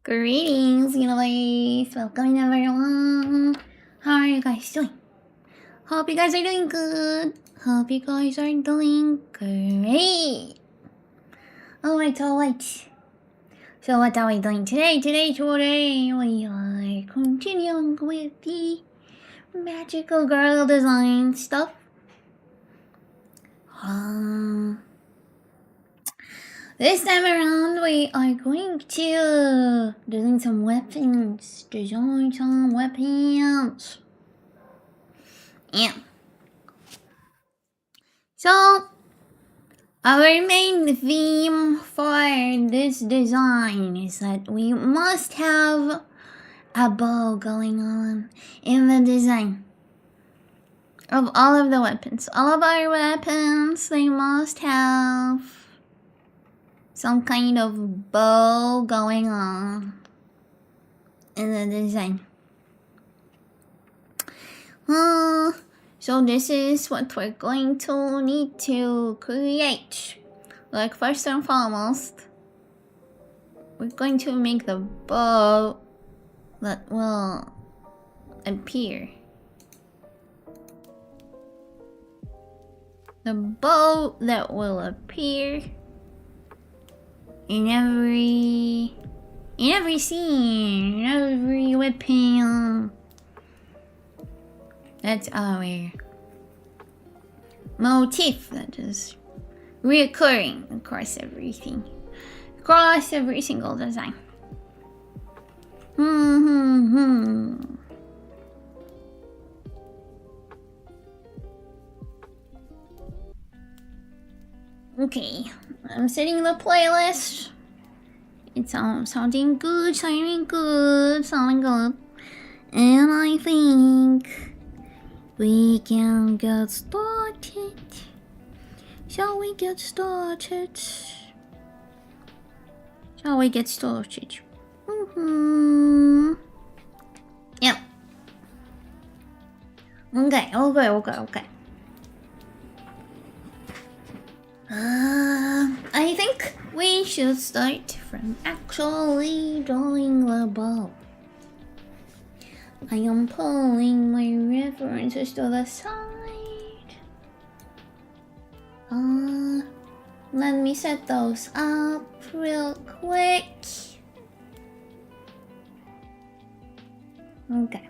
Greetings, universe! Welcome everyone! How are you guys doing? Hope you guys are doing good! Hope you guys are doing great! Alright. So what are we doing today? Today we are continuing with the magical girl design stuff. This time around, we are going to design some weapons. Yeah. So, our main theme for this design is that we must have a bow going on in the design of all of the weapons. All of our weapons, they must have some kind of bow going on in the design. So this is what we're going to need to create. Like, first and foremost, we're going to make the bow that will appear. The bow that will appear in every scene, in every weapon. That's our motif that is reoccurring across everything, across every single design. Okay, I'm setting the playlist. It's sounding good. And I think we can get started. Shall we get started? Yep. Okay. I think we should start from actually drawing the bow. I am pulling my references to the side. Let me set those up real quick. Okay.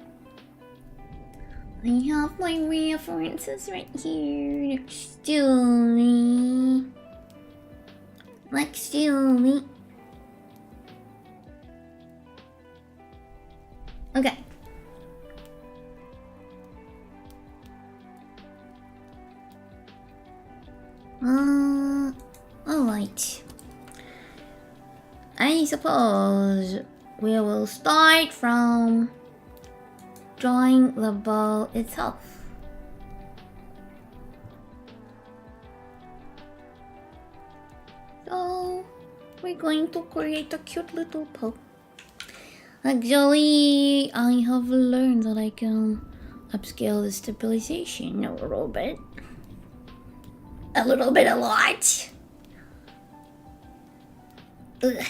I have my references right here next to me. Okay. Alright. I suppose we will start from drawing the bow itself. So, we're going to create a cute little bow. Actually, I have learned that I can upscale the stabilization a little bit. A lot. Ugh.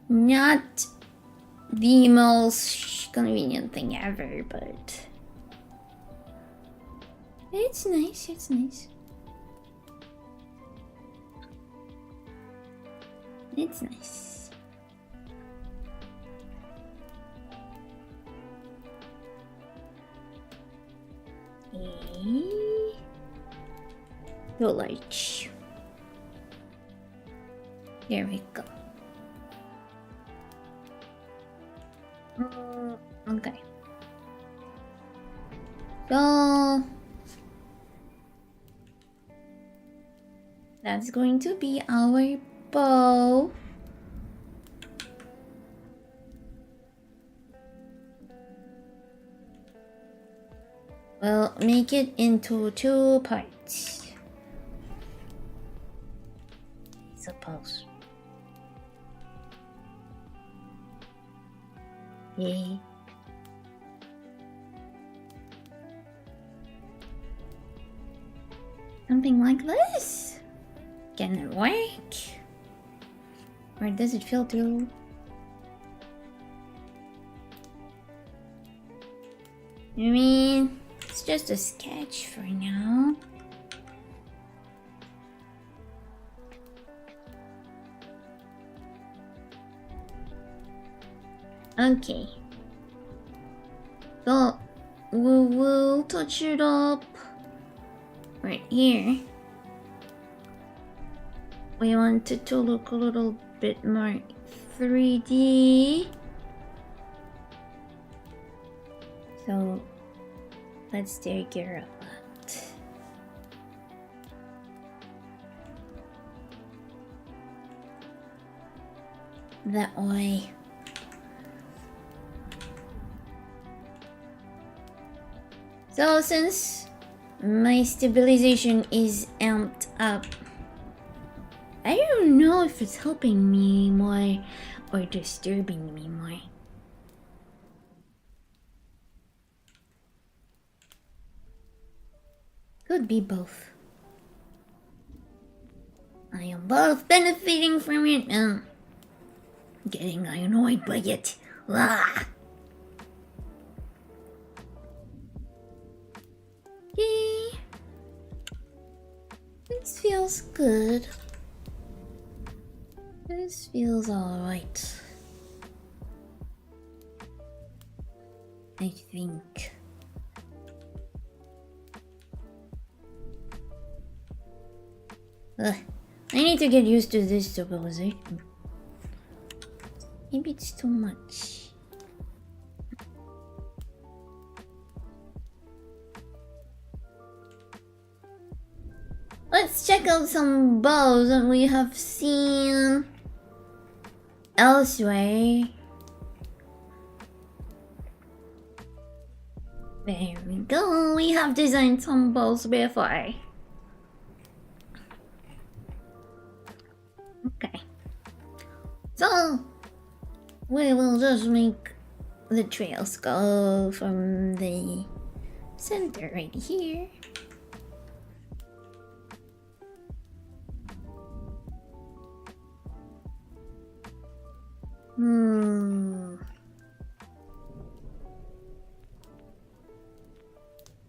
Not the most convenient thing ever, but it's nice. It's nice. The light. There we go. Okay. So that's going to be our bow. We'll make it into 2 parts. Suppose. Yay. Something like this? Can it work? Or does it feel too I mean, it's just a sketch for now. Okay. So, we will touch it up right here. We want it to look a little bit more 3D. So, let's take care of that. That way. So since my stabilization is amped up, I don't know if it's helping me more or disturbing me more. Could be both. I am both benefiting from it and getting annoyed by it. Ah. Okay. This feels good. This feels alright. I think. I need to get used to this stabilization. Maybe it's too much. Let's check out some bows that we have seen elsewhere. There we go. We have designed some bows before. Okay. So, we will just make the trails go from the center right here.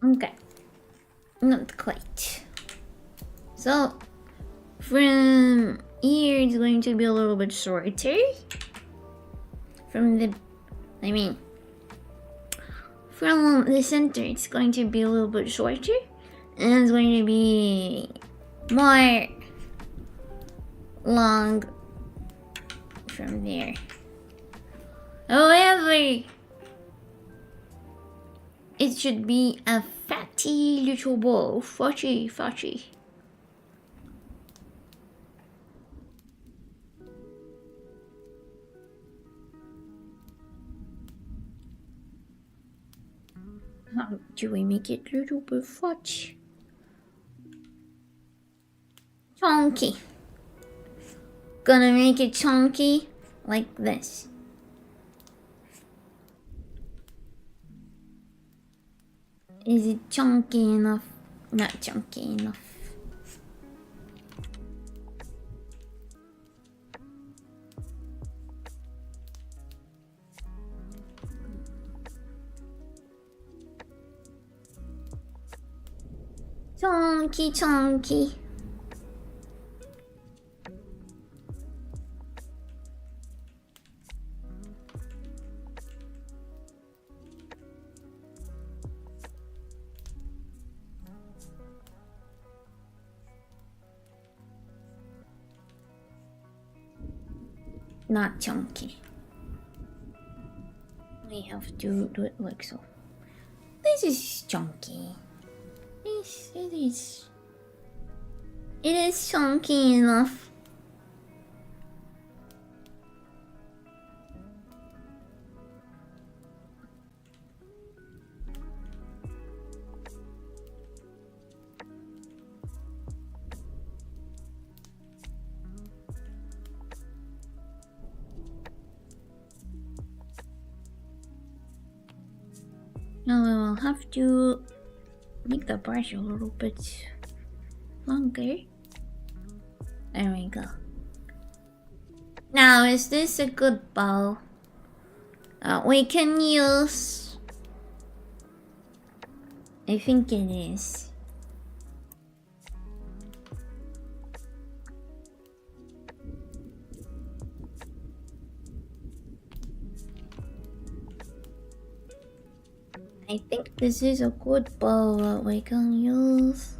Okay. Not quite. So, from here it's going to be a little bit shorter. From the center it's going to be a little bit shorter. And it's going to be more long from there. However, it should be a fatty little ball. Fatty. How do we make it a little bit fat? Chunky. Gonna make it chunky like this. Is it chunky enough? Not chunky enough. Chunky. Not chunky. We have to do it like so. This is chunky. It is. It is chunky enough. Now we will have to make the brush a little bit longer. There we go. Now, is this a good bow? We can use I think it is. I think this is a good bow that we can use.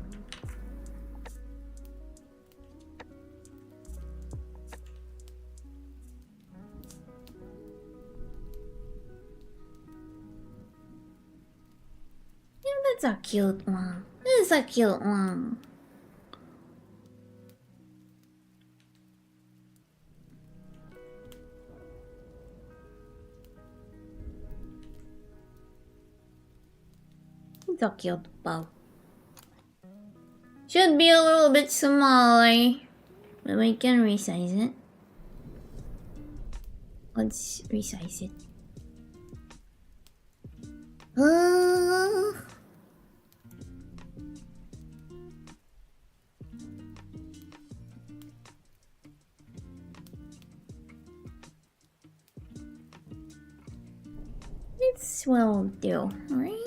Yeah, that's a cute one. This is a cute one. It's a cute bow. Should be a little bit smaller, but we can resize it. Let's resize it. This will do, right?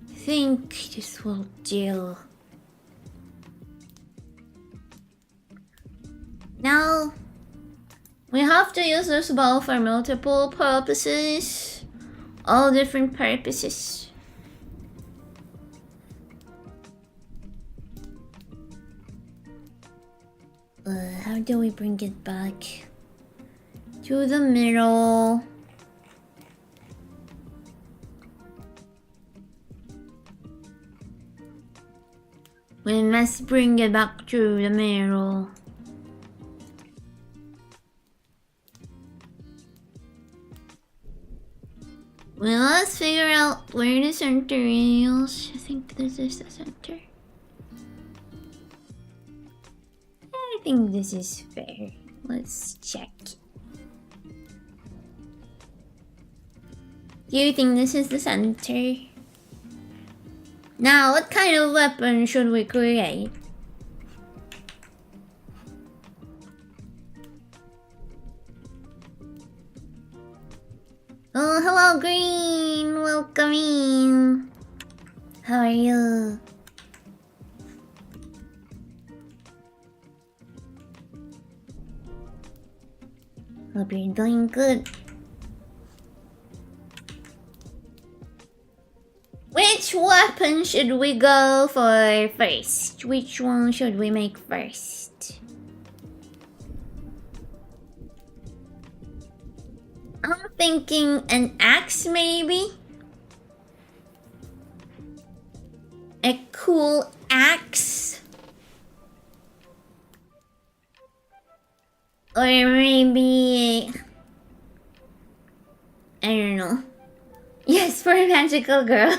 I think this will do. Now, we have to use this bow for multiple purposes. All different purposes. How do we bring it back to the middle? We must bring it back to the middle. Well, let's figure out where the center is. I think this is the center. I think this is fair. Let's check. Do you think this is the center? Now, what kind of weapon should we create? Oh, hello, Green! Welcome in! How are you? Hope you're doing good. Which weapon should we go for first? Which one should we make first? I'm thinking an axe, maybe? A cool axe? Or maybe... I don't know. Yes, for a magical girl.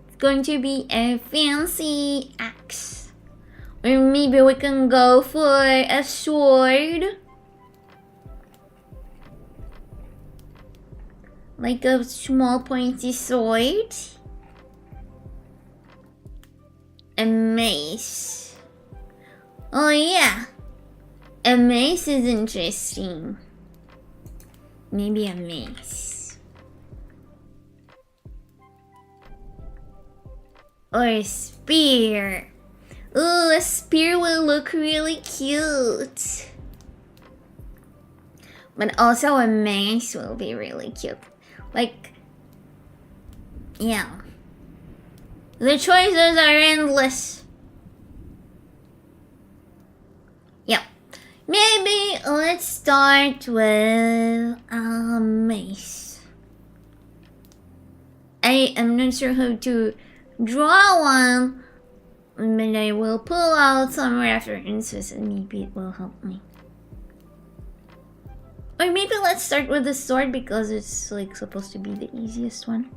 It's going to be a fancy axe. Or maybe we can go for a sword. Like a small pointy sword. A mace. Oh yeah. A mace is interesting. Maybe a mace. Or a spear. Ooh, a spear will look really cute. But also a mace will be really cute. Like, yeah. The choices are endless. Yep. Maybe let's start with a mace. I am not sure how to draw one, but I will pull out some references and maybe it will help me. Or maybe let's start with the sword because it's like supposed to be the easiest one.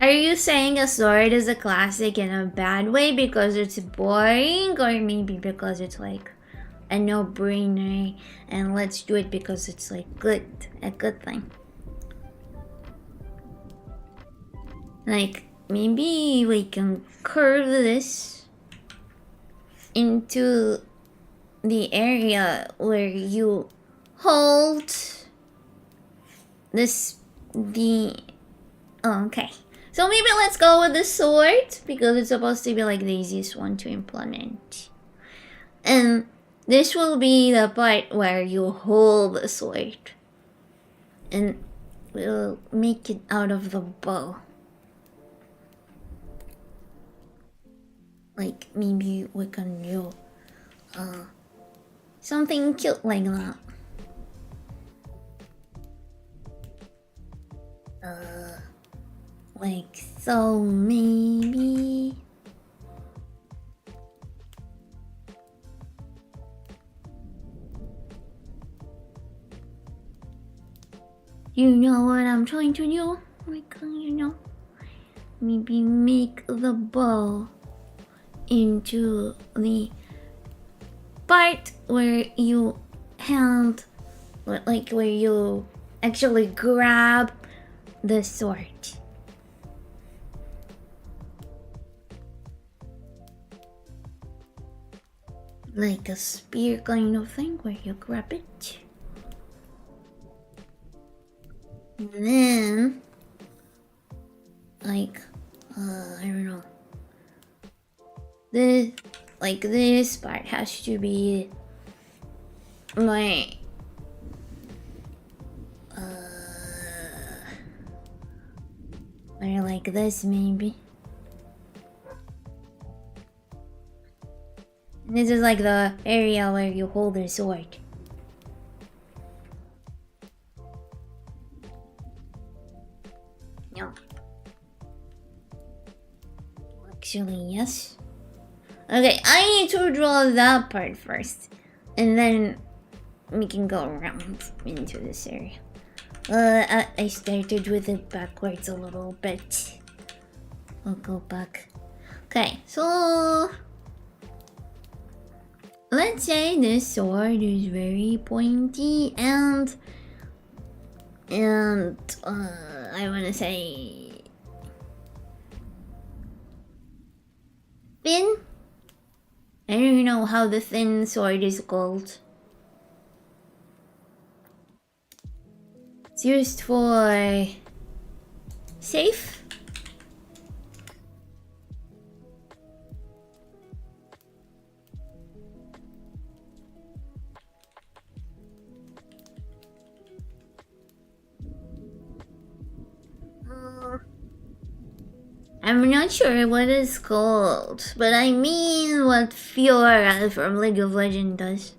Are you saying a sword is a classic in a bad way because it's boring, or maybe because it's like a no-brainer and let's do it because it's like good, a good thing? Like, maybe we can curve this into the area where you hold this, okay. So maybe let's go with the sword, because it's supposed to be like the easiest one to implement. And this will be the part where you hold the sword. And we'll make it out of the bow. Like, maybe we can do something cute like that. Like so, maybe. You know what I'm trying to do? Like, you know, maybe make the bow into the part where you hand, like where you actually grab the sword. Like a spear kind of thing where you grab it. And then, like, I don't know. This part has to be like, or like this maybe. And this is like the area where you hold the sword. No. Actually, yes. Okay, I need to draw that part first. And then we can go around into this area. I started with it backwards a little bit. I'll go back. Okay, so let's say this sword is very pointy and I wanna say thin. I don't even know how the thin sword is called. It's used for safe. I'm not sure what it's called, but I mean what Fiora from League of Legends does.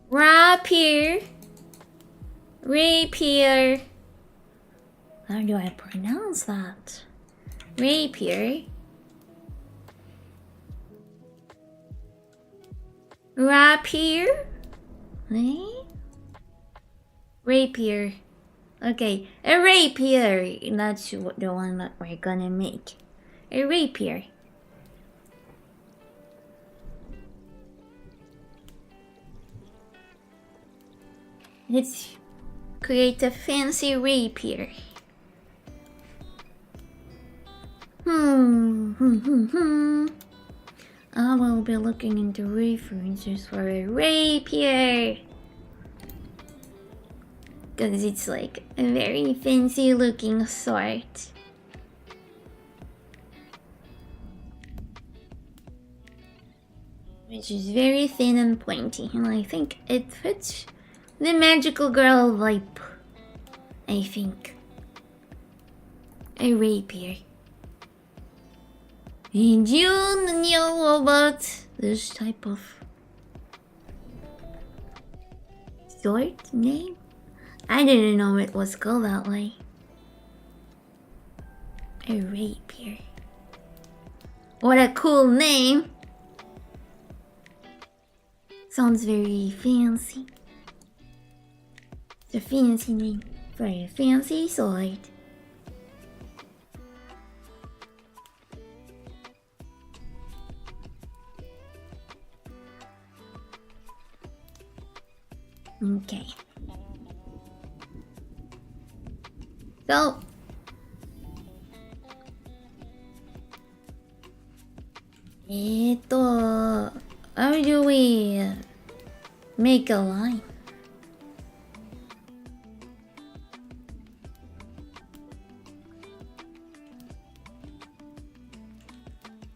Rapier. Rapier. How do I pronounce that? Rapier. Rapier? Eh? Rapier. Okay, a rapier. That's the one that we're gonna make. A rapier. Let's create a fancy rapier. I will be looking into references for a rapier. Because it's like a very fancy looking sword. Which is very thin and pointy, and I think it fits the magical girl vibe. I think. A rapier. And you know about this type of sword name? I didn't know it was called that way. A rapier. What a cool name! Sounds very fancy. It's a fancy name for a fancy sword. Okay. So, how do we make a line?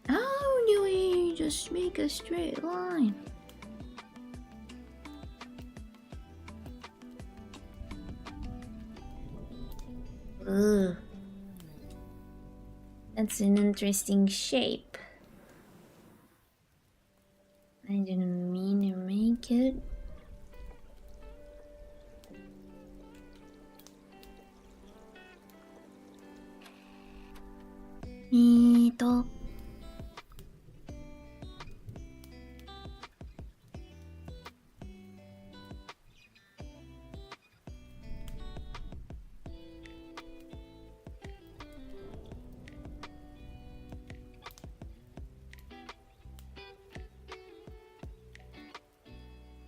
How do we just make a straight line? Ugh. That's an interesting shape. I didn't mean to make it.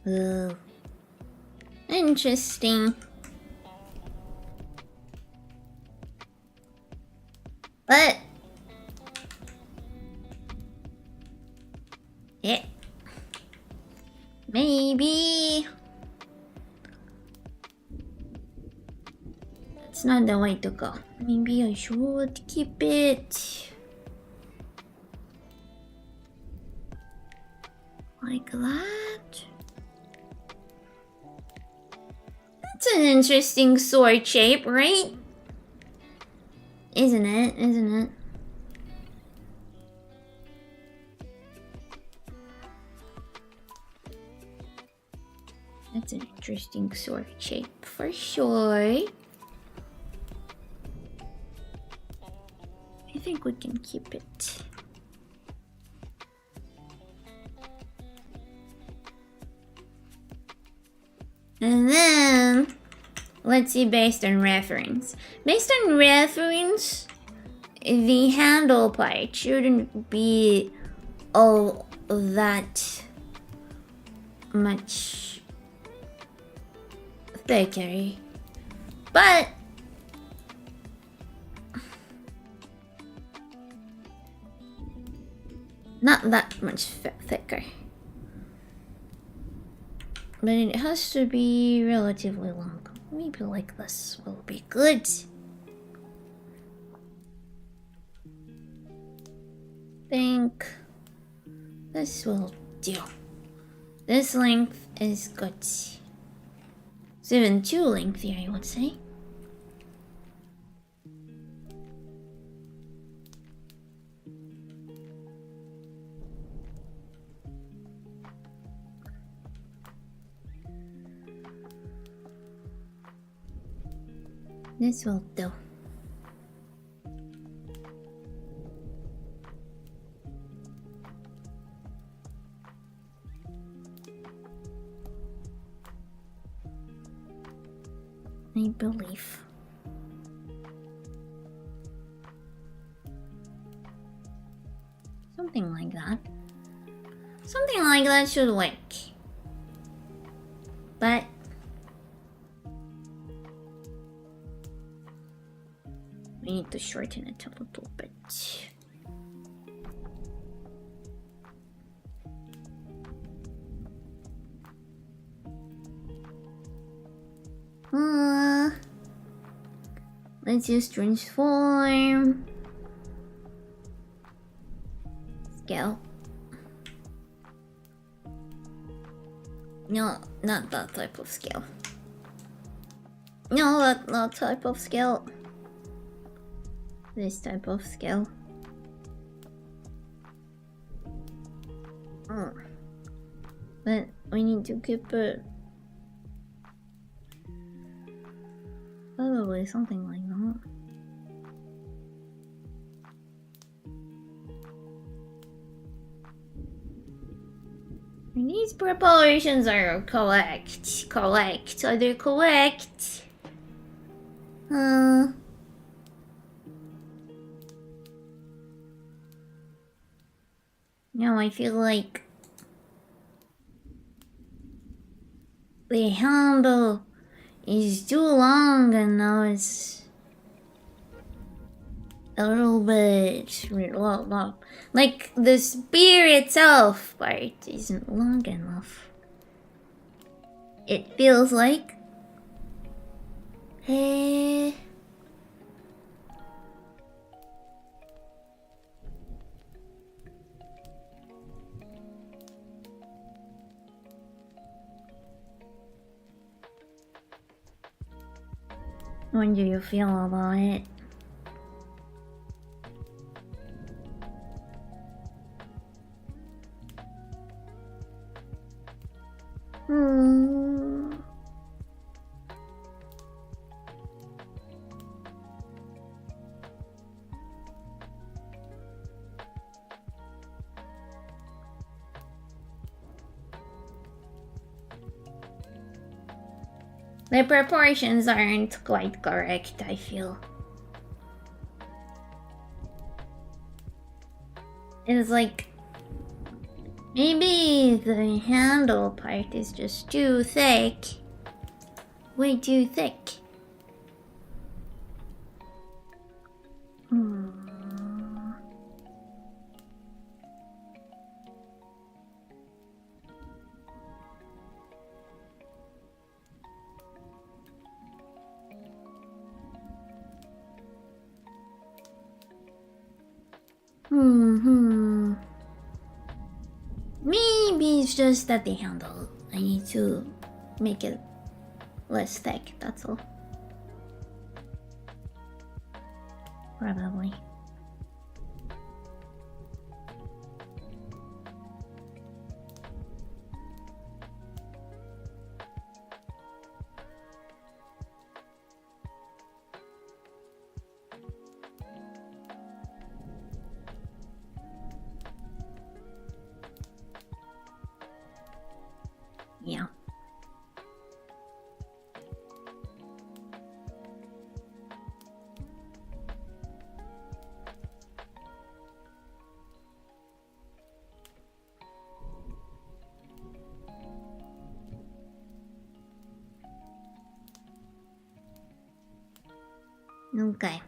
Ugh. Interesting. But yeah, maybe that's not the way to go. Maybe I should keep it like that. That's an interesting sword shape, right? Isn't it? Isn't it? That's an interesting sword shape for sure. I think we can keep it. And then, let's see based on reference. Based on reference, the handle part shouldn't be all that much thicker. But not that much thicker. But it has to be relatively long. Maybe like this will be good. Think this will do. This length is good. It's even too lengthy, I would say. This will do. I believe. Something like that. Something like that should work. But we need to shorten it a little bit. Let's just transform. Scale. No, not that type of scale. No, that type of scale. This type of scale. But we need to keep it. Probably something like that. These proportions are correct. Correct. Are they correct? Now I feel like the handle is too long and now it's a little bit well, like the spear itself part isn't long enough. It feels like. Hey. What do you feel about it? The proportions aren't quite correct, I feel. It's like maybe the handle part is just too thick. Way too thick. Maybe it's just at the handle. I need to make it less thick, that's all. Probably. Yeah. Okay.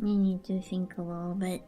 I need to think a little bit.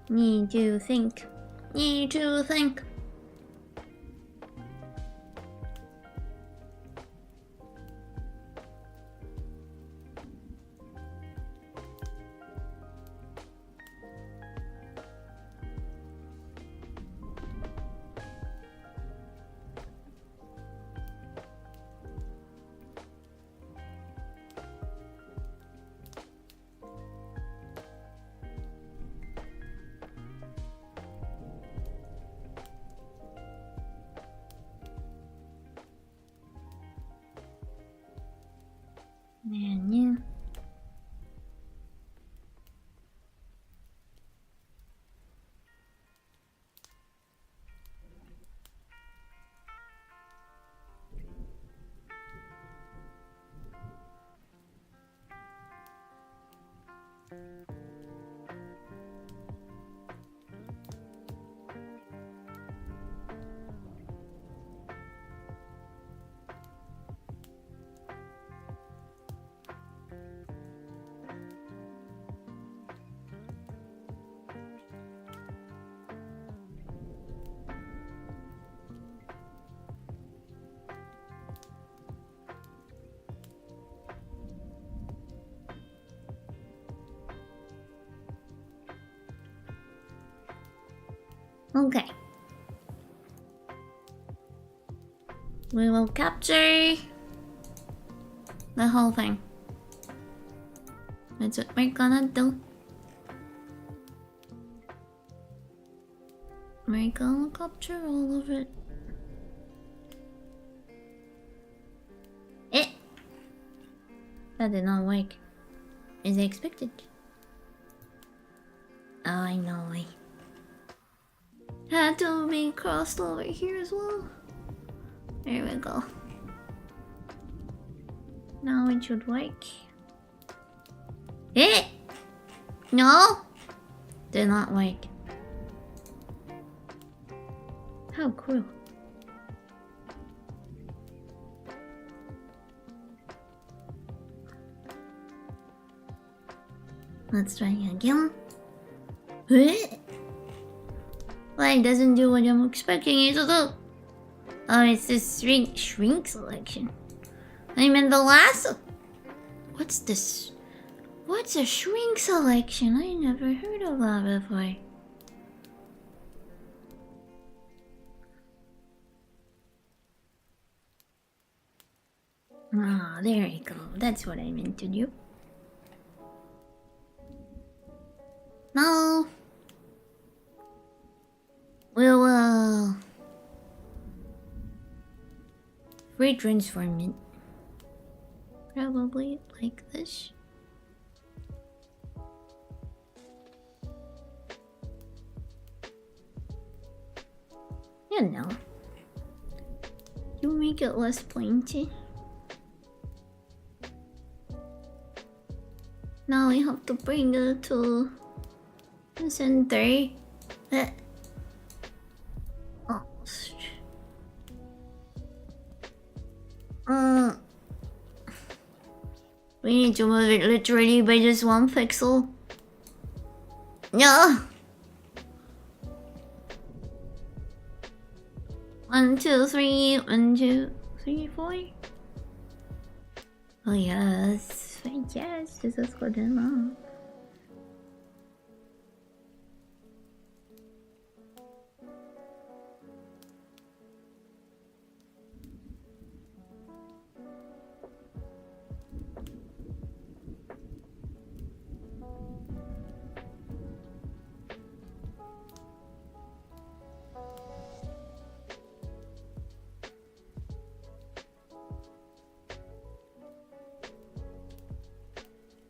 Need to think. Need to think. Yeah. Okay. We will capture the whole thing. That's what we're gonna do. We're gonna capture all of it. That did not work. As expected. Oh, I know. I had to be crossed over here as well. There we go. Now it should work. No! Did not work. How cruel. Let's try again. Well, it doesn't do what I'm expecting it to do. Oh, it's this shrink selection. I mean the last... What's this? What's a shrink selection? I never heard of that before. Ah, there you go. That's what I meant to do. No. We'll, retransform it. Probably like this. You know. You make it less pointy. Now we have to bring it to the center. We need to move it literally by just 1 pixel. No. 1, 2, 3. 1, 2, 3, 4. Oh yes, yes, this is good enough.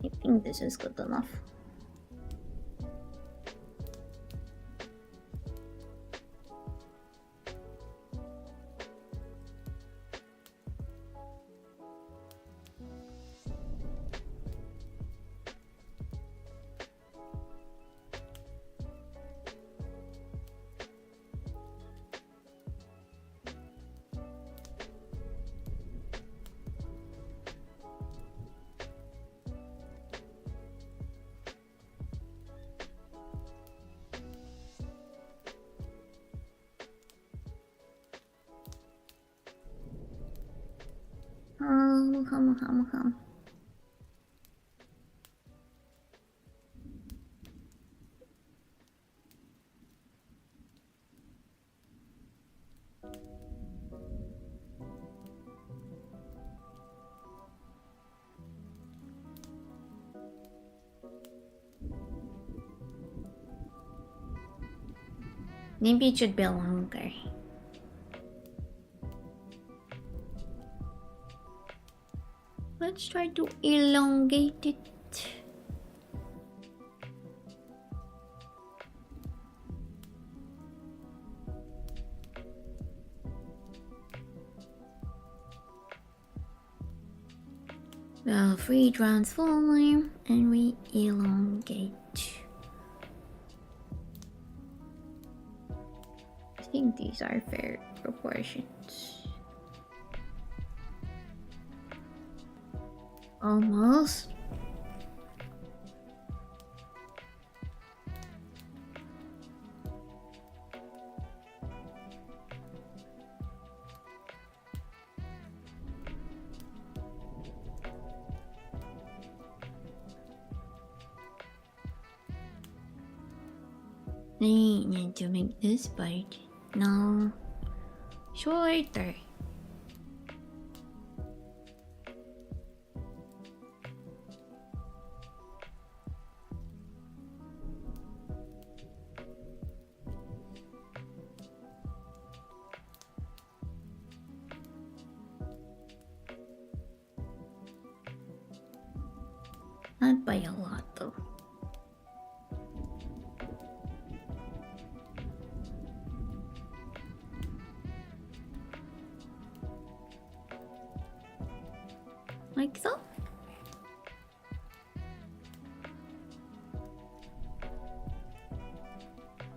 I think this is good enough. Hum. Maybe it should be longer. But Let's try to elongate it. Well, free transform and we elongate. I think these are fair proportions. Almost. I need to make this part now shorter. Not by a lot though. Like so.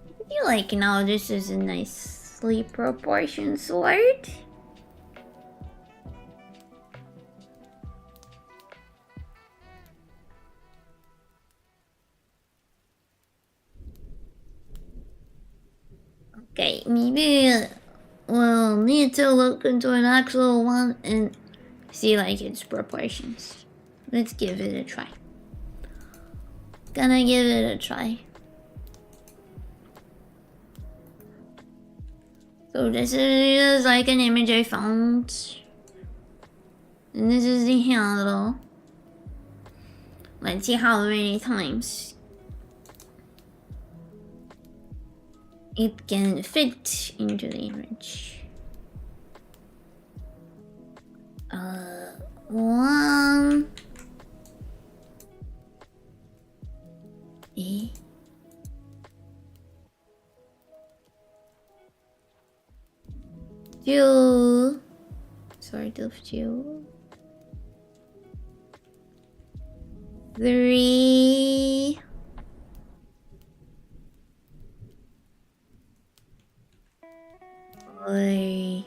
I feel like now this is a nicely proportioned sword. Okay, maybe we'll need to look into an actual one and see like its proportions. Let's give it a try. Gonna give it a try. So this is like an image I found. And this is the handle. Let's see how many times it can fit into the image. One. Two. Sort of two. Three. Four.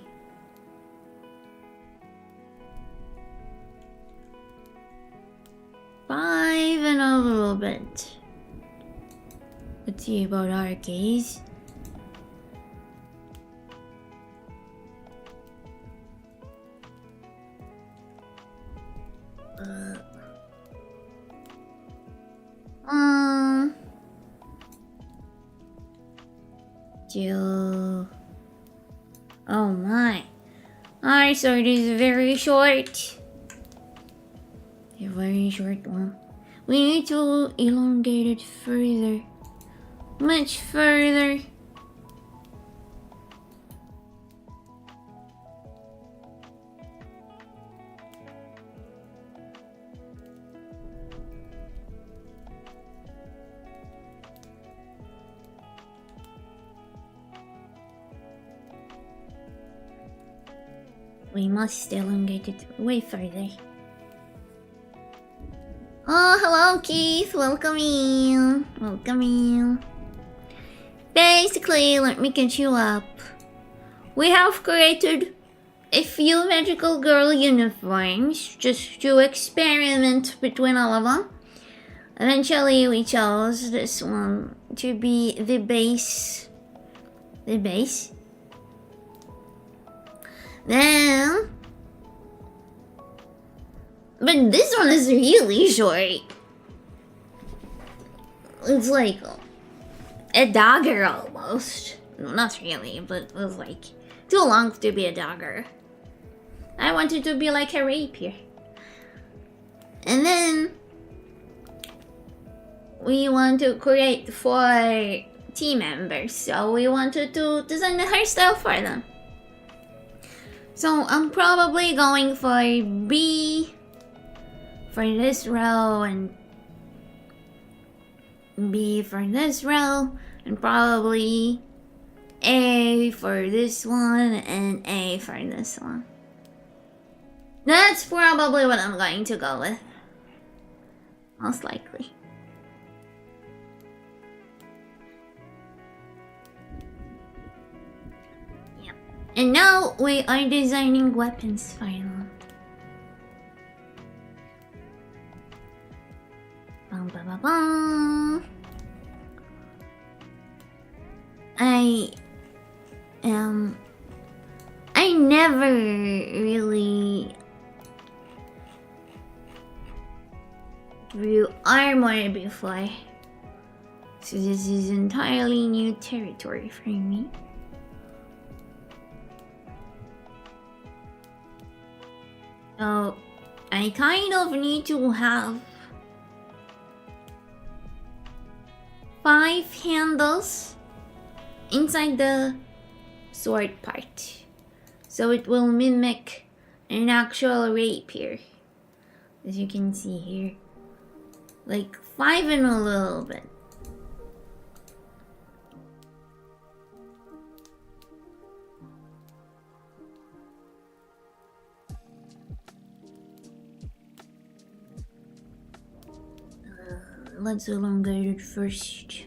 5 and a little bit. Let's see about our case. Two. Oh my. Our sword is very short. A very short one. We need to elongate it further. Much further. We must elongate it way further. Oh, hello, Keith. Welcome in. Welcome in. Basically, let me catch you up. We have created a few magical girl uniforms just to experiment between all of them. Eventually, we chose this one to be the base. The base. Then, but this one is really short. It's like a dagger almost. No, not really, but it was like too long to be a dagger. I want it to be like a rapier. And then we want to create 4 team members, so we wanted to design a hairstyle for them. So I'm probably going for B, for this row and B for this row and probably A for this one and A for this one. That's probably what I'm going to go with. Most likely. Yep. And now we are designing weapons finally. Bum, bum, bum, bum. I never really drew armor before, so this is entirely new territory for me. So I kind of need to have 5 handles inside the sword part, so it will mimic an actual rapier, as you can see here. Like 5 and a little bit. Let's elongate it first.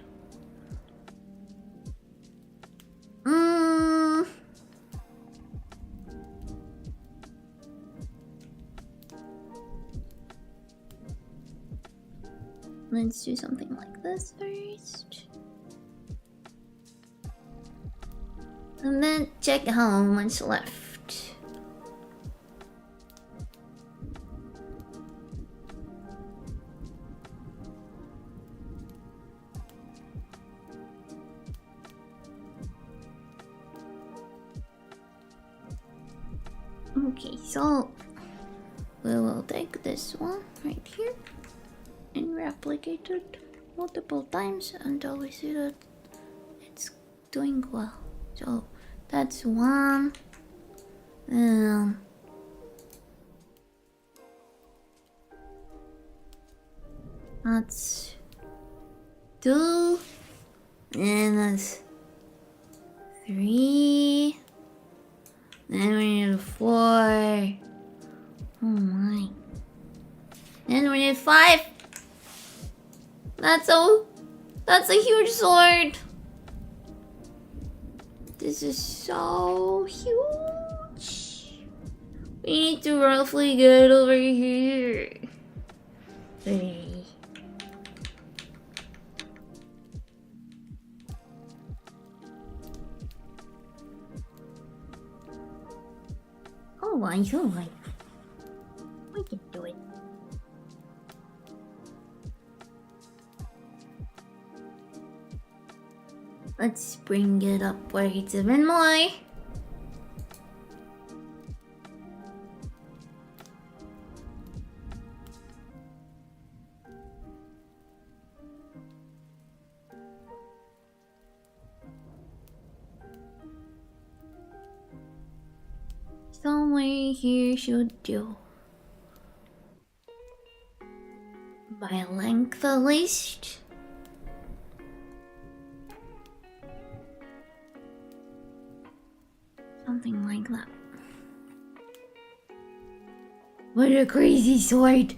Let's do something like this first. And then check how much left. Okay, so we will take this one right here and replicate it multiple times until we see that it's doing well. So that's one. That's 2. And that's 3. Then we need 4. Oh my. Then we need 5. That's a huge sword. This is so huge. We need to roughly get over here. 3. Oh my. We can do it. Let's bring it up where it's even more. Somewhere here should do. By length at least. Something like that. What a crazy sword!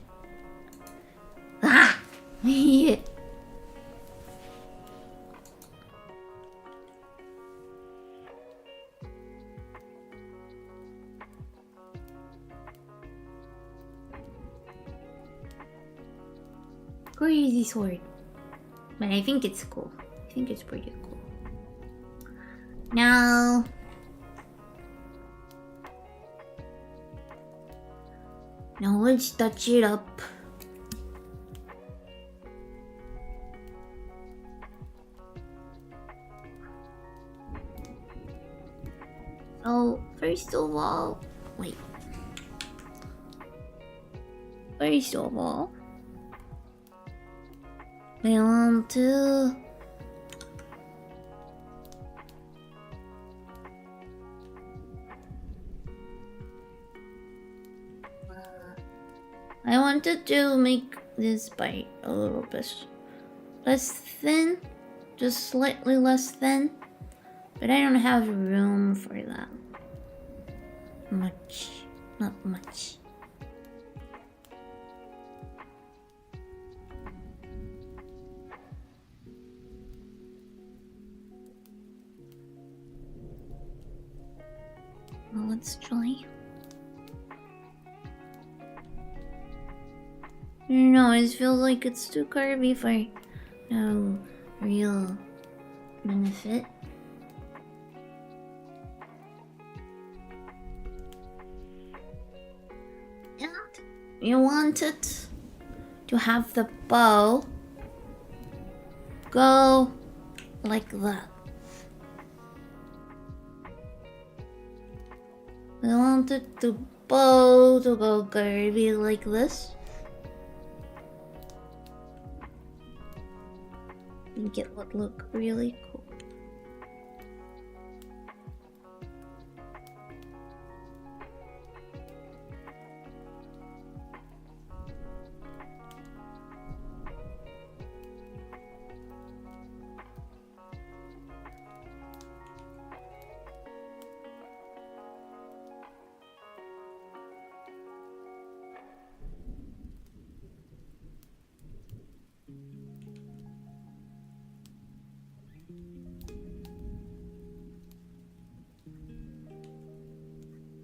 Ah! Yeah. Crazy sword. But I think it's cool. I think it's pretty cool. Now let's touch it up. So first of all, we want to wanted to make this bite a little bit less thin, just slightly less thin, but I don't have room for that. Not much. Well, let's try. I don't know, it feels like it's too curvy for no real benefit. And you want it to have the bow go like that. I want it to bow to go curvy like this. I think it would look really cool.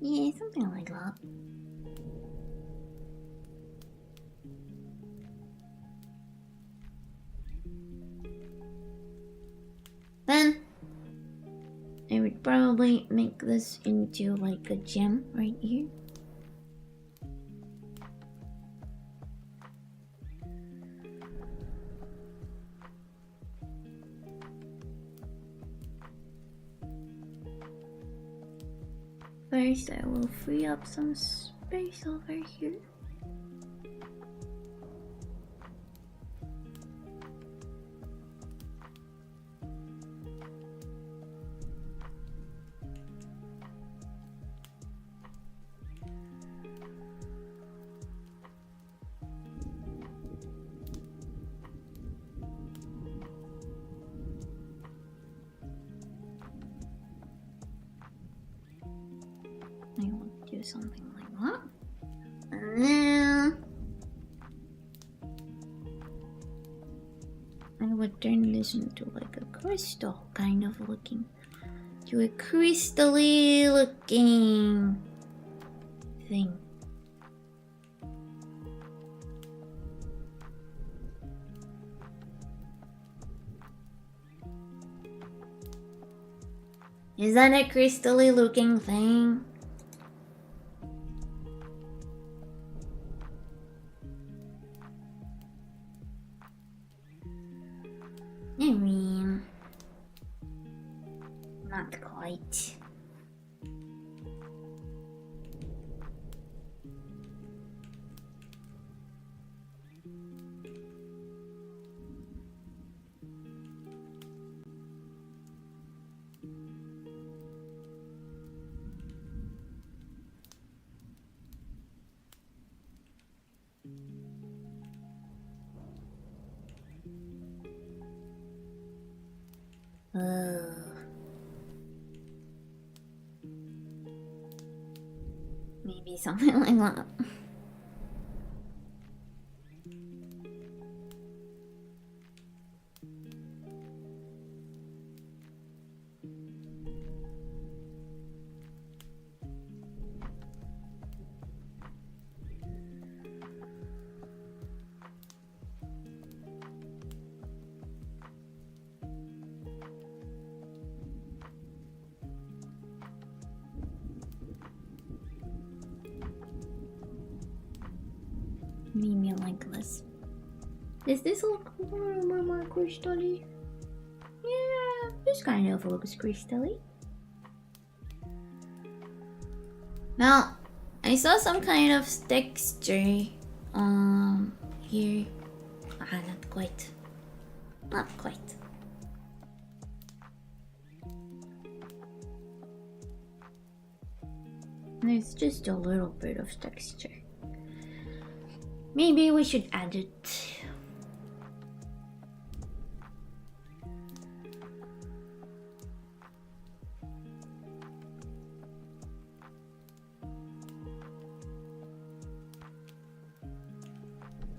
Yeah, something like that. Then I would probably make this into like a gem right here. First, I will free up some space over here. I will do something like that. And then I would turn this into like a crystal kind of looking. To a crystally looking thing. Is that a crystally looking thing? I mean, not quite. Maybe something like that. Maybe like this. Does this look more crystally? Yeah, this kind of looks crystally. Now, I saw some kind of texture here. Not quite. Not quite. There's just a little bit of texture. Maybe we should add it.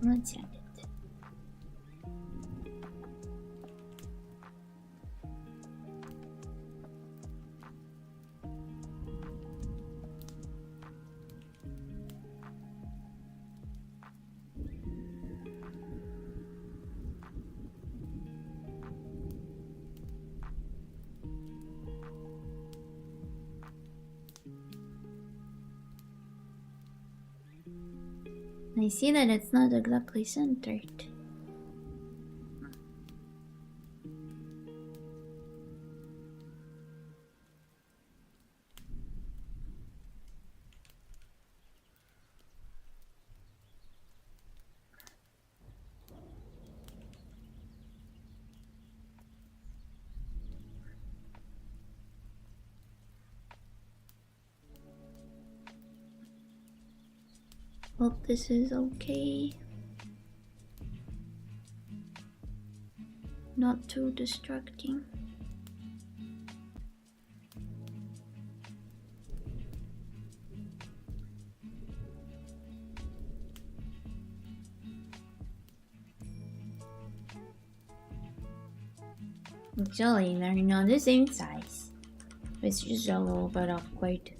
Let's add it. I see that it's not exactly centered. Hope this is okay. Not too distracting. Actually, they're not the same size. It's just a little bit awkward.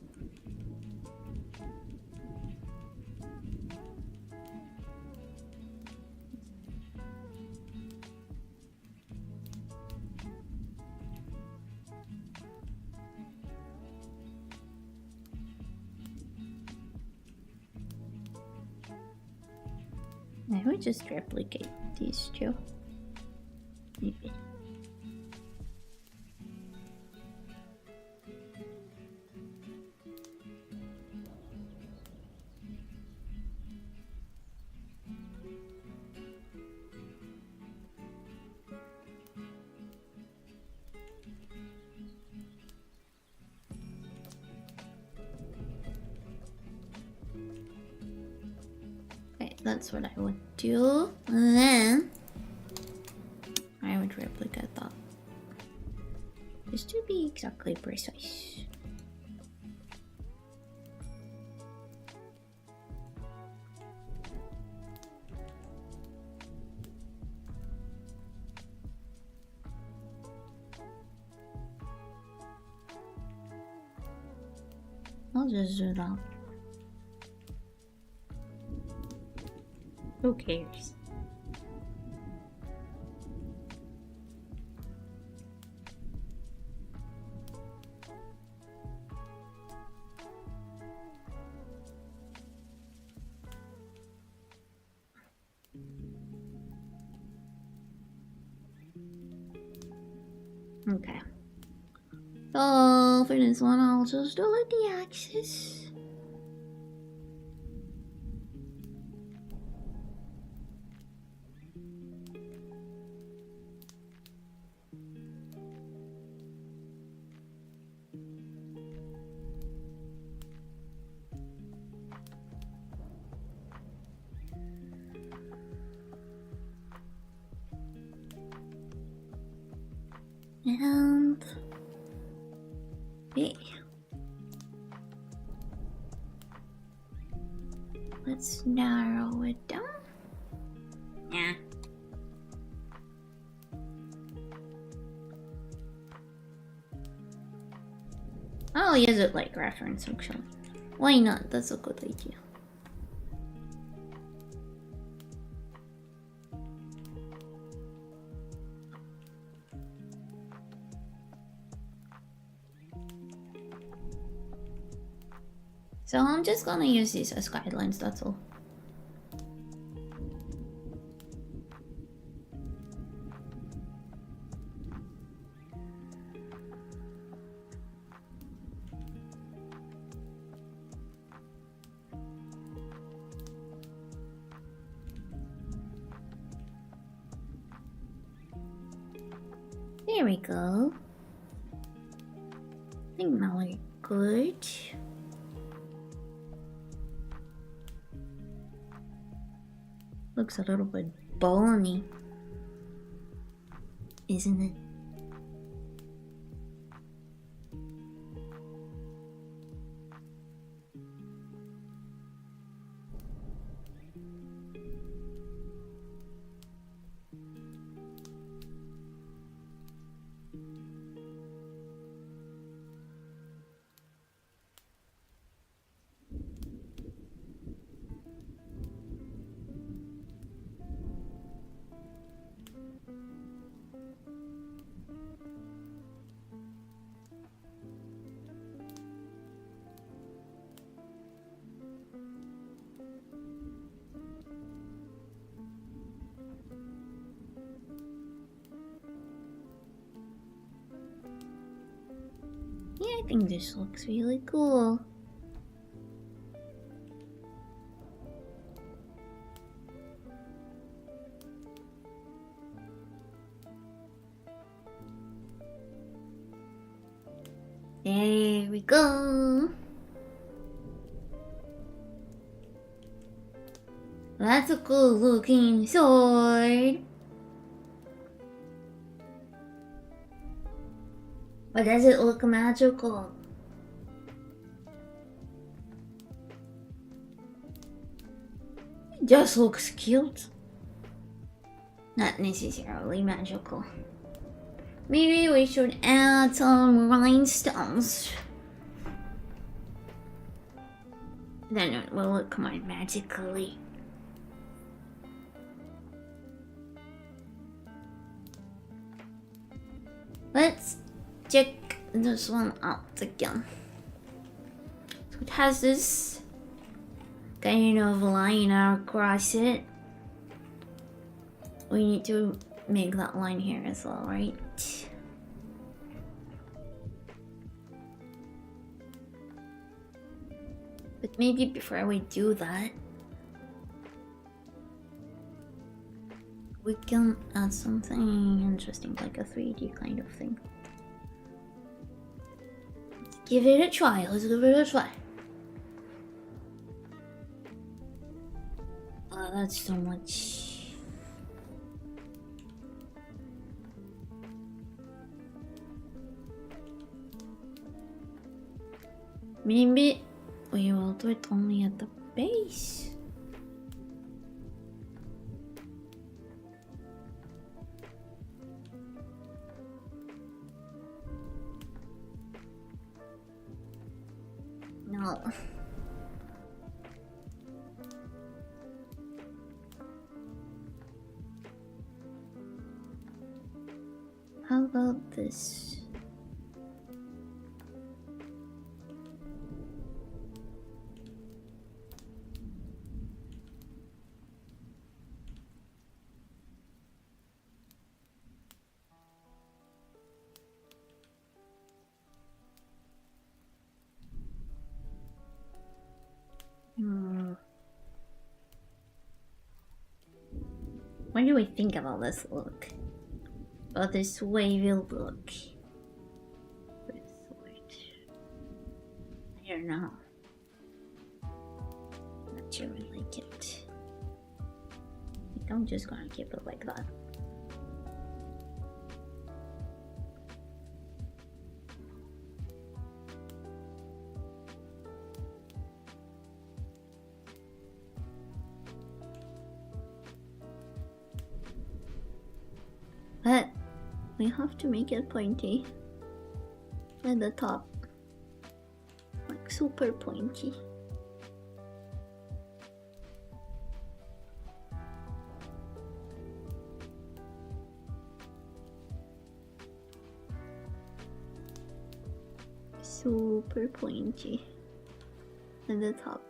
I would just replicate these two. Maybe. Okay, that's what I would do. And then I would replicate that. Just to be exactly precise. I'll just do that. Who cares? Okay. So for this one, I'll just do it the axis. And okay. Let's narrow it down. Yeah. I'll use it like reference actually. Why not? That's a good idea. So I'm just gonna use these as guidelines, that's all. There we go. I think now we're good. Looks a little bit bony, isn't it? Yeah, I think this looks really cool. There we go. That's a cool looking sword. But does it look magical? It just looks cute. Not necessarily magical. Maybe we should add some rhinestones. Then it will look more magically. Let's check this one out again. So it has this kind of line across it. We need to make that line here as well, right? But maybe before we do that, we can add something interesting, like a 3D kind of thing. Let's give it a try. Let's give it a try. Oh, that's so much. Maybe we will do it only at the base. No. How about this? What do we think about this look? About this wavy look? With sword. I don't know. Not sure I like it. I think I'm just gonna keep it like that. But we have to make it pointy at the top, like super pointy. Super pointy at the top.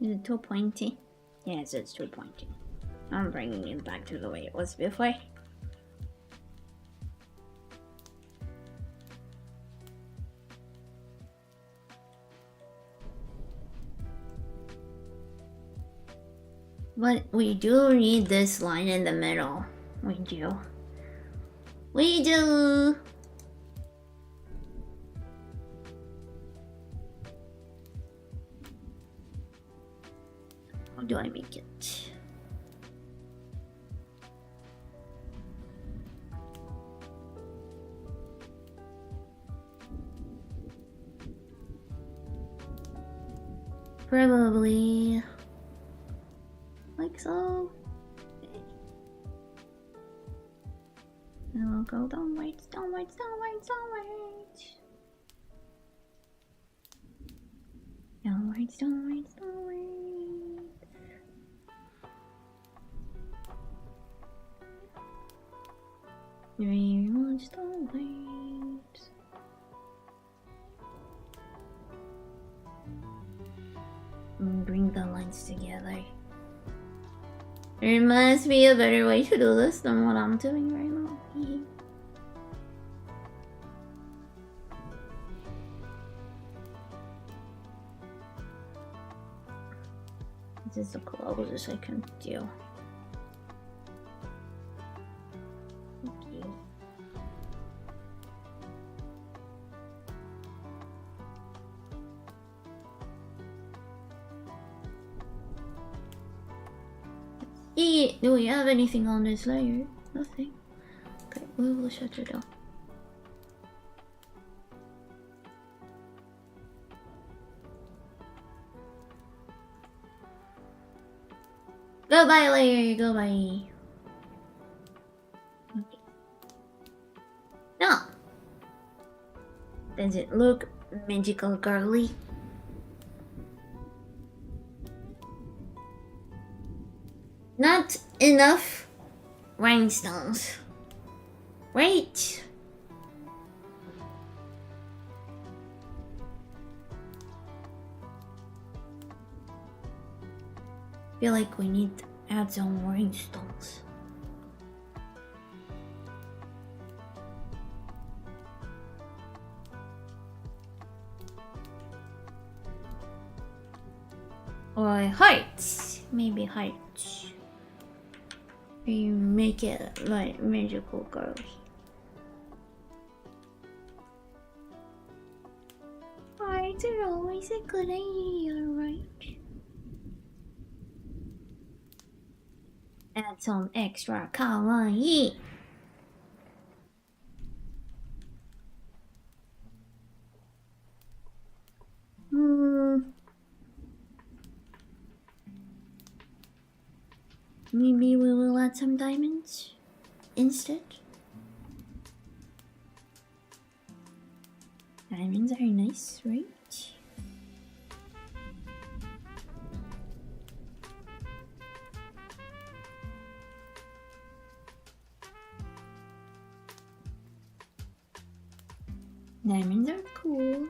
Is it too pointy? Yes, it's too pointy. I'm bringing it back to the way it was before. But we do need this line in the middle. We do. We do! How do I make it? Probably like so. And we'll go downwards, downwards, downwards, downwards. Downwards, downwards, downwards. Very much downwards. And bring the lines together. There must be a better way to do this than what I'm doing right now. This is the closest I can do. Okay. Do we have anything on this layer? Nothing. Okay, we will shut it down. Goodbye, layer. Goodbye. Okay. No. Does it look magical girly? Not enough rhinestones. Right. Feel like we need to add some rhinestones. Or hearts. Maybe hearts. We make it like magical girls. Hearts are always a good idea, right? Add some extra kawaii. Maybe we will add some diamonds instead. Diamonds are nice, right? Diamonds are cool.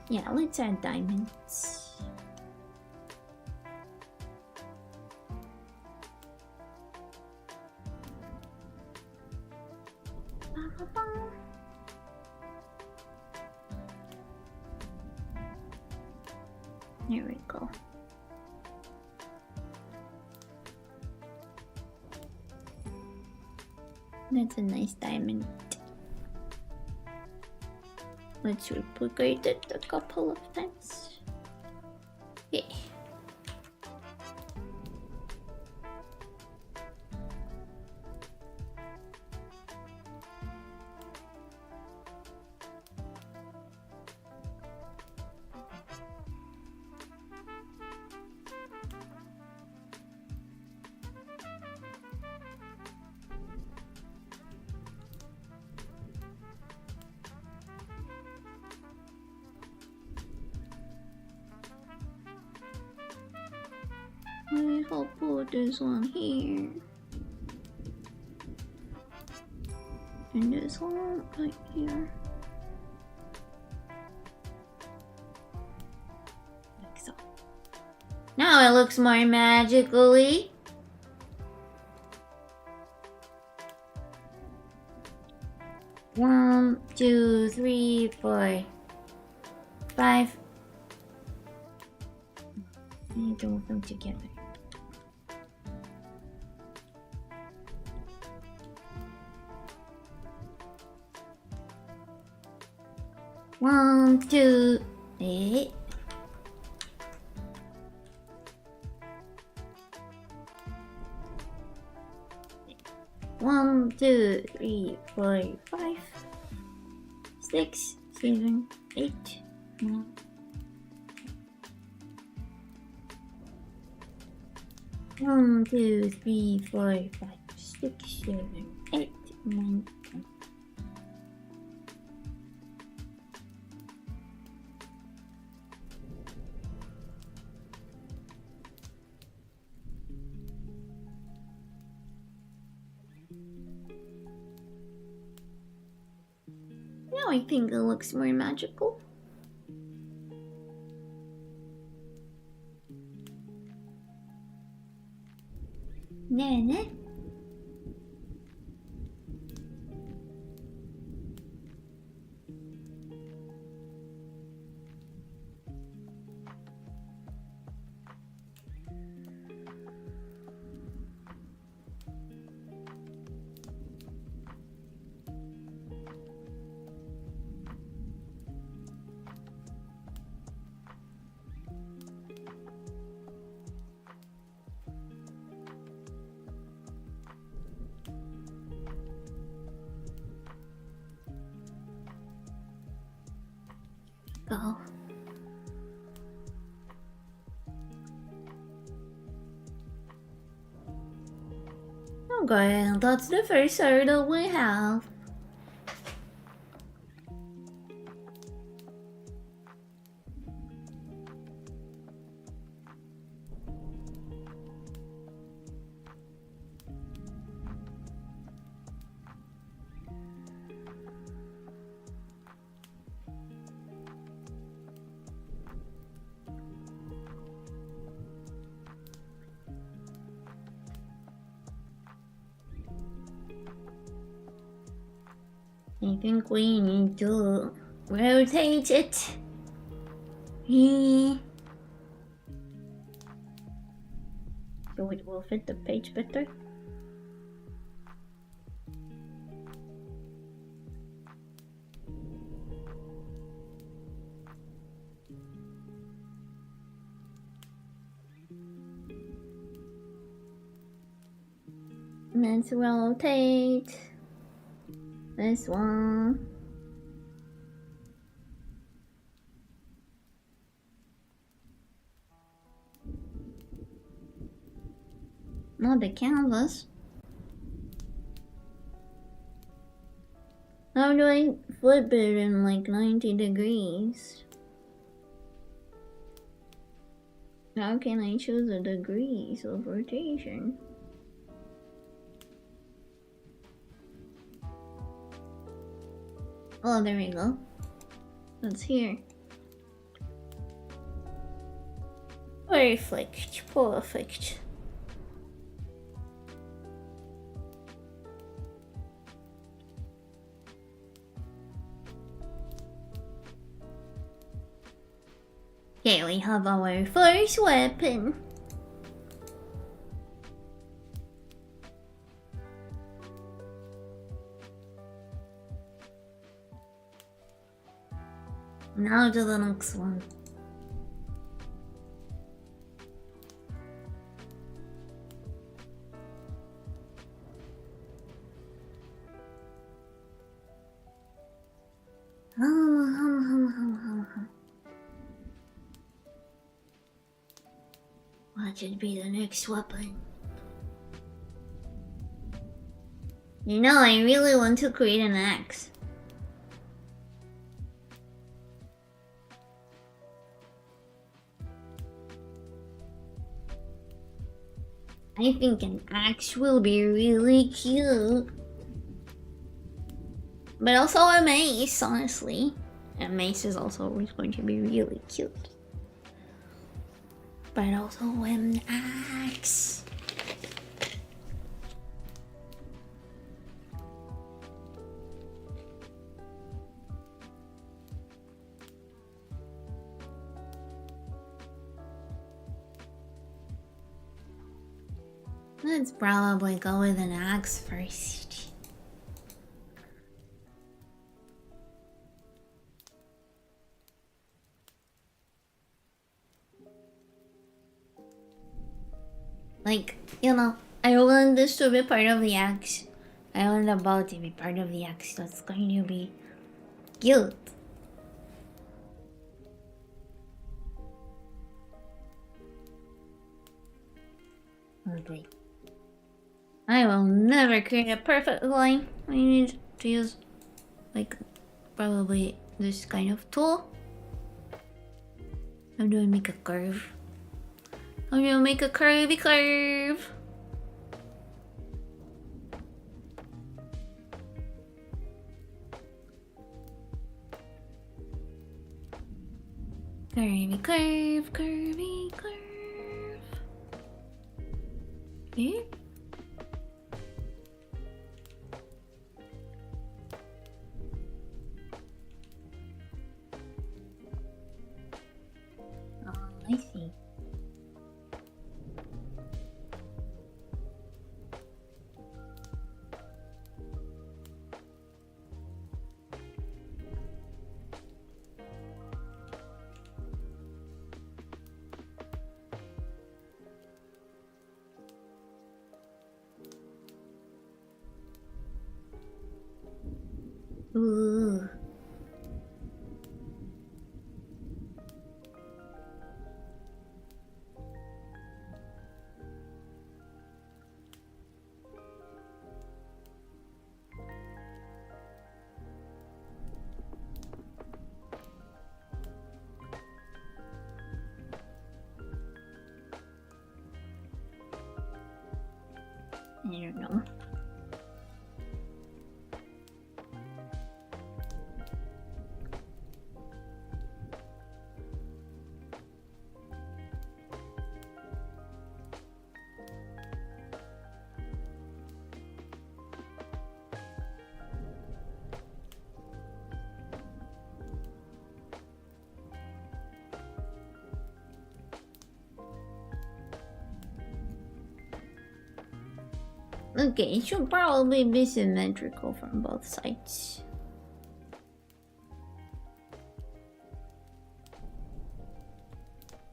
Yeah, let's add diamonds. There we go. That's a nice diamond. Let's replicate it a couple of times. Yeah. I'll put this one here. And this one right here. Like so. Now it looks more magically. One, two, three, four, five. I need to move them together. 1, 2, 3. One, 2, 3, 4, 5, 6, 7, 8, 9. 1, 2, 3, 4, 5, 6, 7, 8, 9, 10. Now I think it looks more magical. Nene. Go. Okay, that's the first hurdle we have. I think we need to rotate it. So it will fit the page better. Let's rotate this one. Not the canvas. How do I flip it in like 90 degrees? How can I choose the degrees of rotation? Oh, there we go. That's here. Perfect, perfect. Okay, we have our first weapon. Now to the next one. What should be the next weapon? You know, I really want to create an axe. I think an axe will be really cute. But also a mace, honestly. A mace is also always going to be really cute. But also an axe. Let's probably go with an axe first. Like, you know, I want this to be part of the axe. I want the ball to be part of the axe. That's going to be cute. Okay. I will never create a perfect line. I need to use, like, probably this kind of tool. How do I make a curve? How do I make a curvy curve? Curvy curve, curvy curve. Here? Oh, I see. Ooh. I don't know. Okay, it should probably be symmetrical from both sides.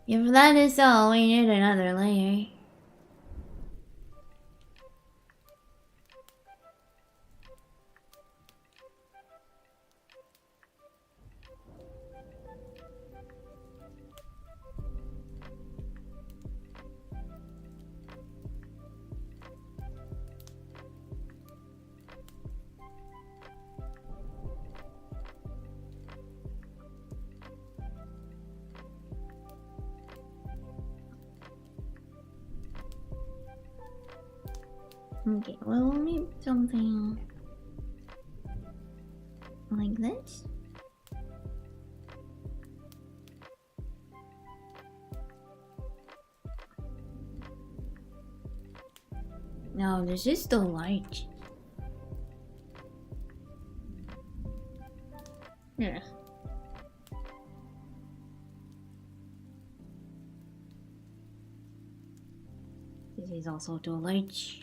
If that is all, we need another layer. Okay, well, we'll need something like this. No, this is too large. Yeah. This is also too large.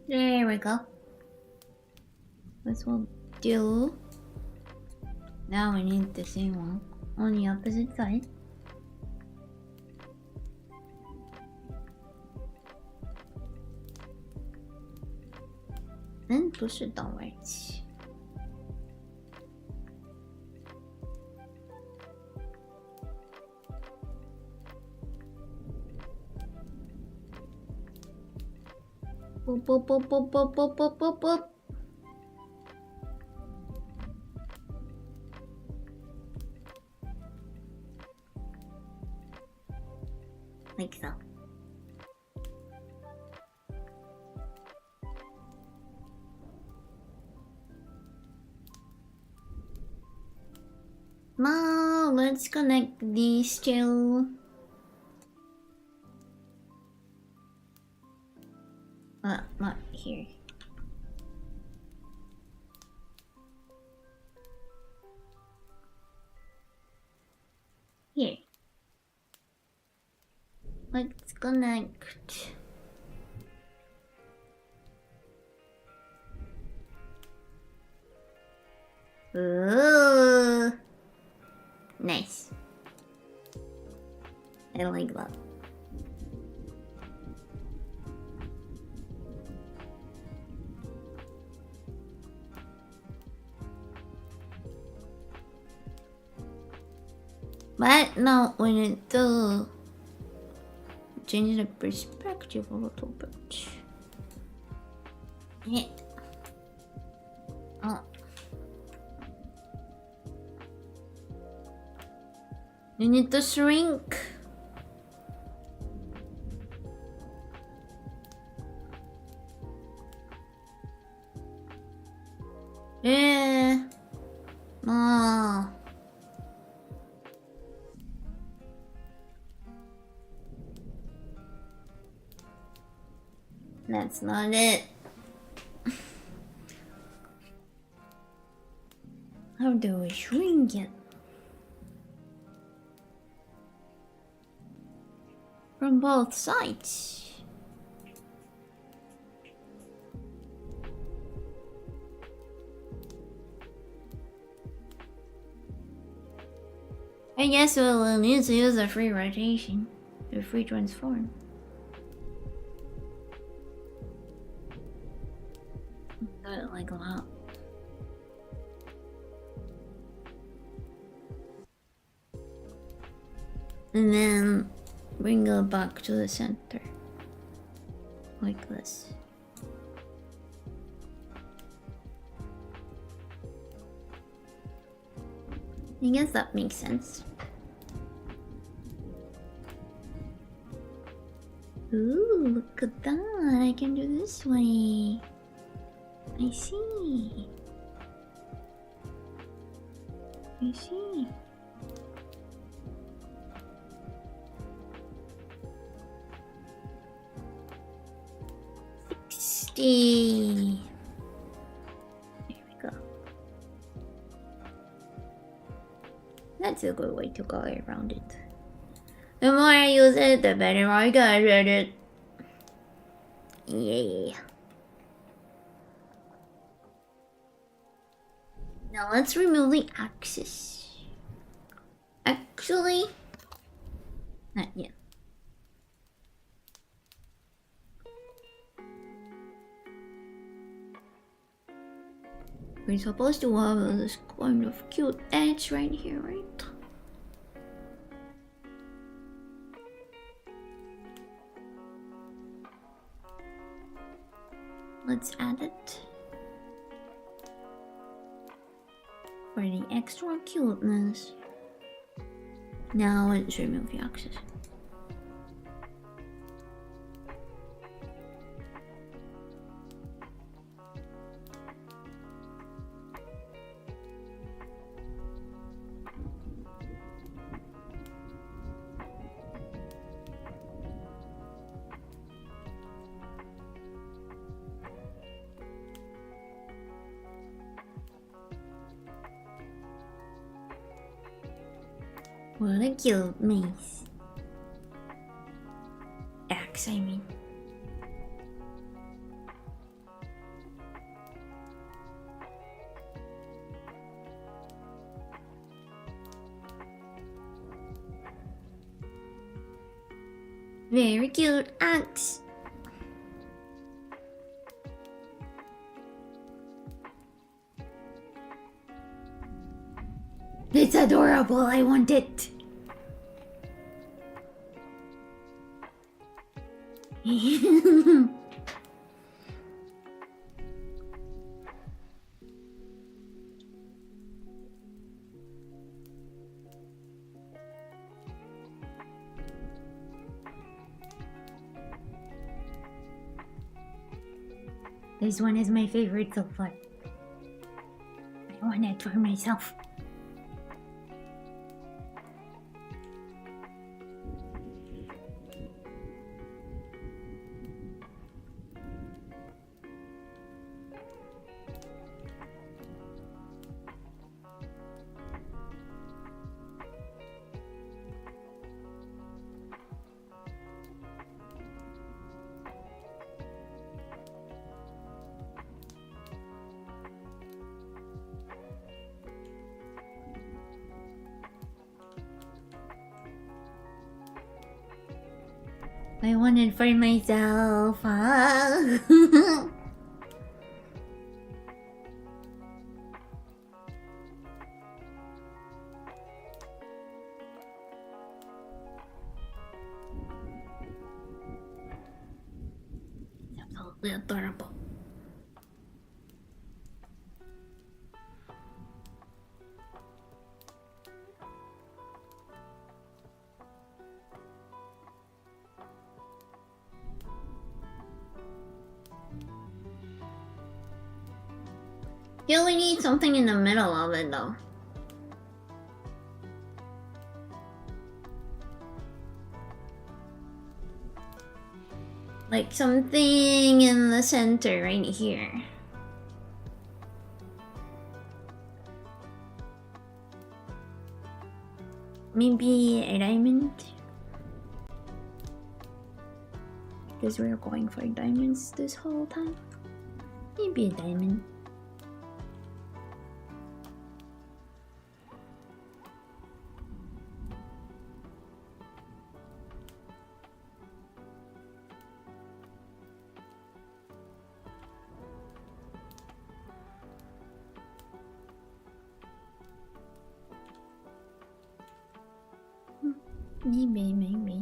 There we go. This will do. Now we need the same one on the opposite side. And push it downwards. Boop, boop, boop, boop, boop, boop, boop, boop, boop. Like so. Now let's connect these two. Not here. Here. Let's connect. Ooh. Nice. I like that. But now we need to change the perspective a little bit. Yeah. Oh. You need to shrink. Yeah. Oh. That's not it. How do we shrink it? From both sides. I guess we'll need to use a free rotation, a free transform. Do it like that. And then bring it back to the center. Like this. I guess that makes sense. Ooh, look at that. I can do this way. I see. I see. There we go. That's a good way to go around it. The more I use it, the better I get at it. Yeah. Now let's remove the axis. Actually, not yet. We're supposed to have this kind of cute edge right here, right? Let's add it. For the extra cuteness. Now let's remove the axis. What a cute maze. Axe, I mean. Very cute axe. It's adorable, I want it. This one is my favorite so far. I want it for myself. I want it for myself. Absolutely adorable. You only need something in the middle of it though. Like something in the center right here. Maybe a diamond? Because we're going for diamonds this whole time. Maybe a diamond. Maybe.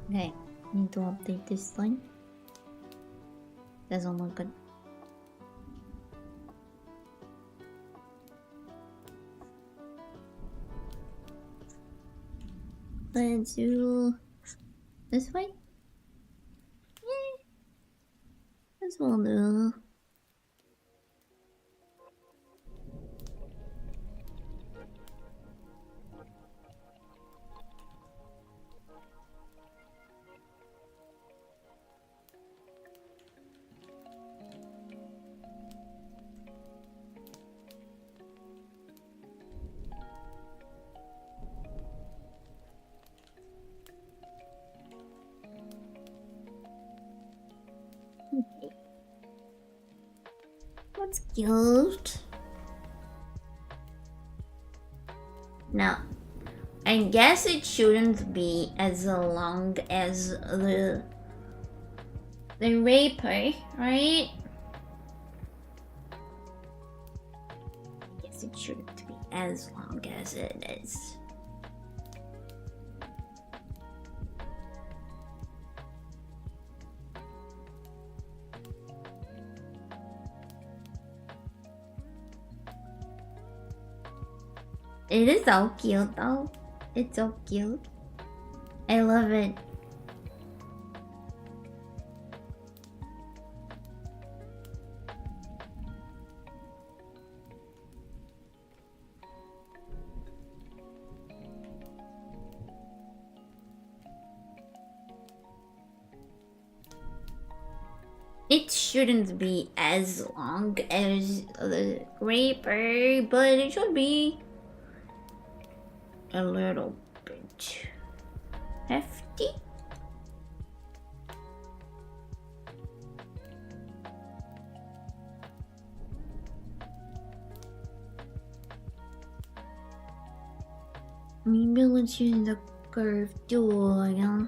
Okay, need to update this line. Doesn't look good. Let's do this way. Yeah, this will do. Okay. That's cute. Now, I guess it shouldn't be as long as the raper, right? I guess it shouldn't be as long as it is. It is so cute though. It's so cute. I love it. It shouldn't be as long as the raper, but it should be a little bit hefty. Maybe let's use the curve tool, yeah.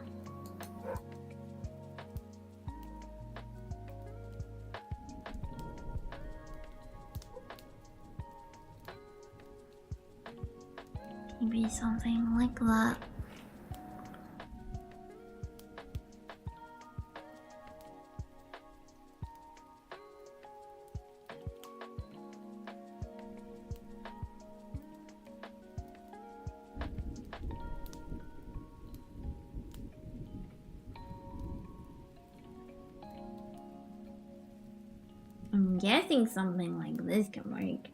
Maybe something like that. I'm guessing something like this can work.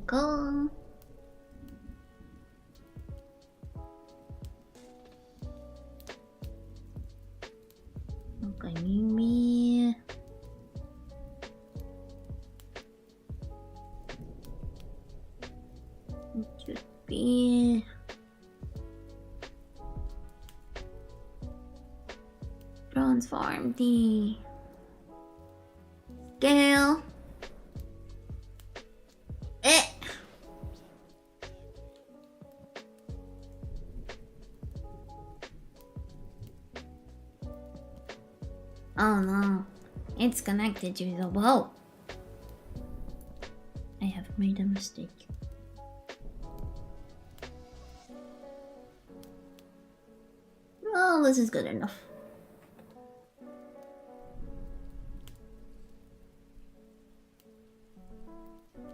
go. Okay, maybe. It should be. Transform the scale. Oh no, it's connected to the boat. I have made a mistake. Oh, this is good enough.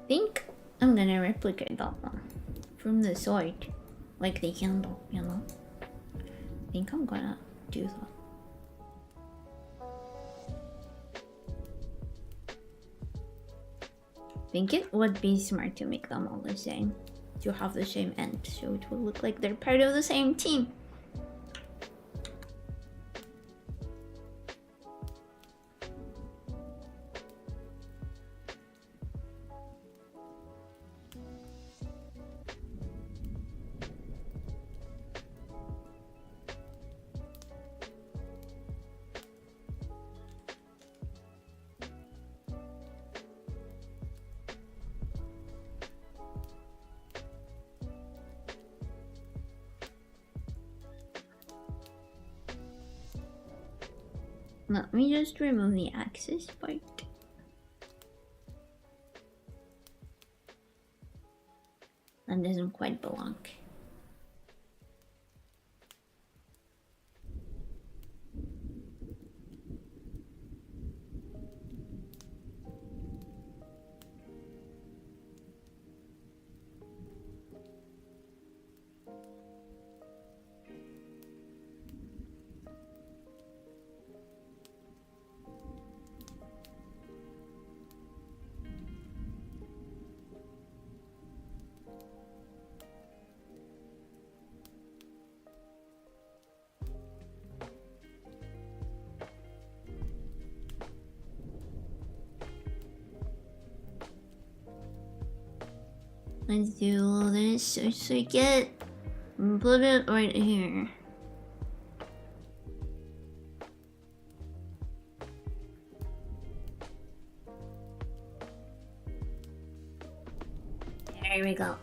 Think I'm gonna replicate that one from the side, like the handle, you know. I think I'm gonna do that. Think it would be smart to make them all the same, to have the same end, so it will look like they're part of the same team. Let me just remove the axis part. That doesn't quite belong. Let's do this. Let's take it and put it right here. There we go.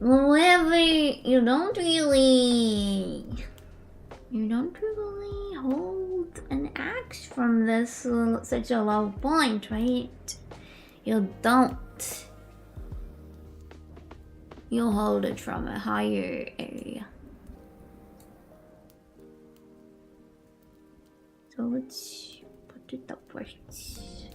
However, you don't really hold an axe from this such a low point, right? You don't. You hold it from a higher area. So let's put it upwards.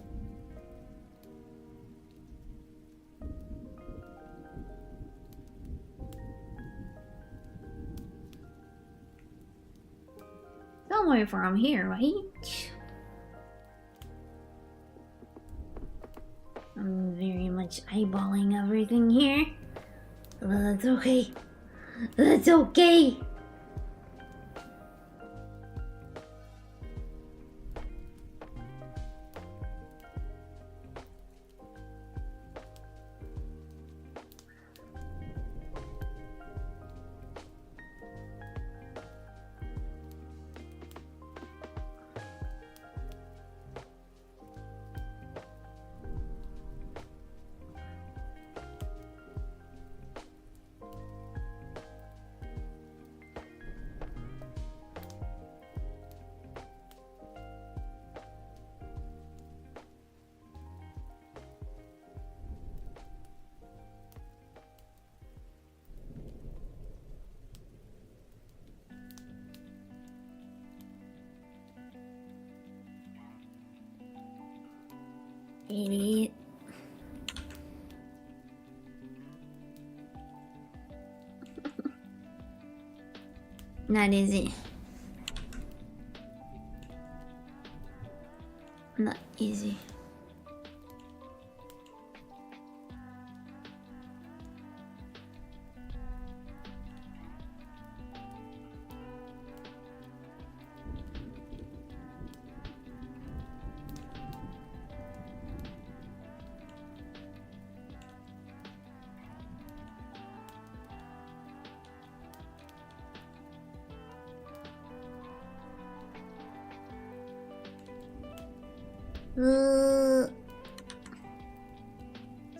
Somewhere from here, right? I'm very much eyeballing everything here. But that's okay. That's okay. Idiot. Not easy. Easy.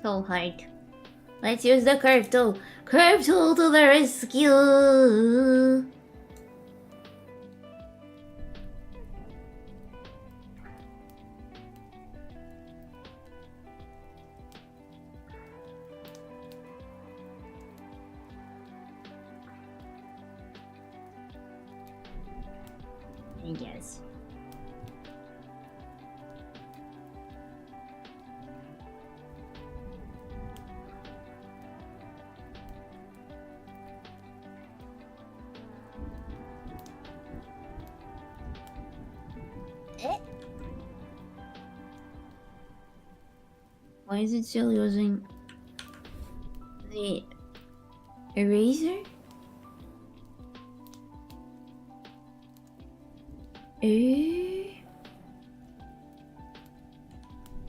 So hard. Let's use the curve tool. Curve tool to the rescue. Yes. Why is it still using the eraser?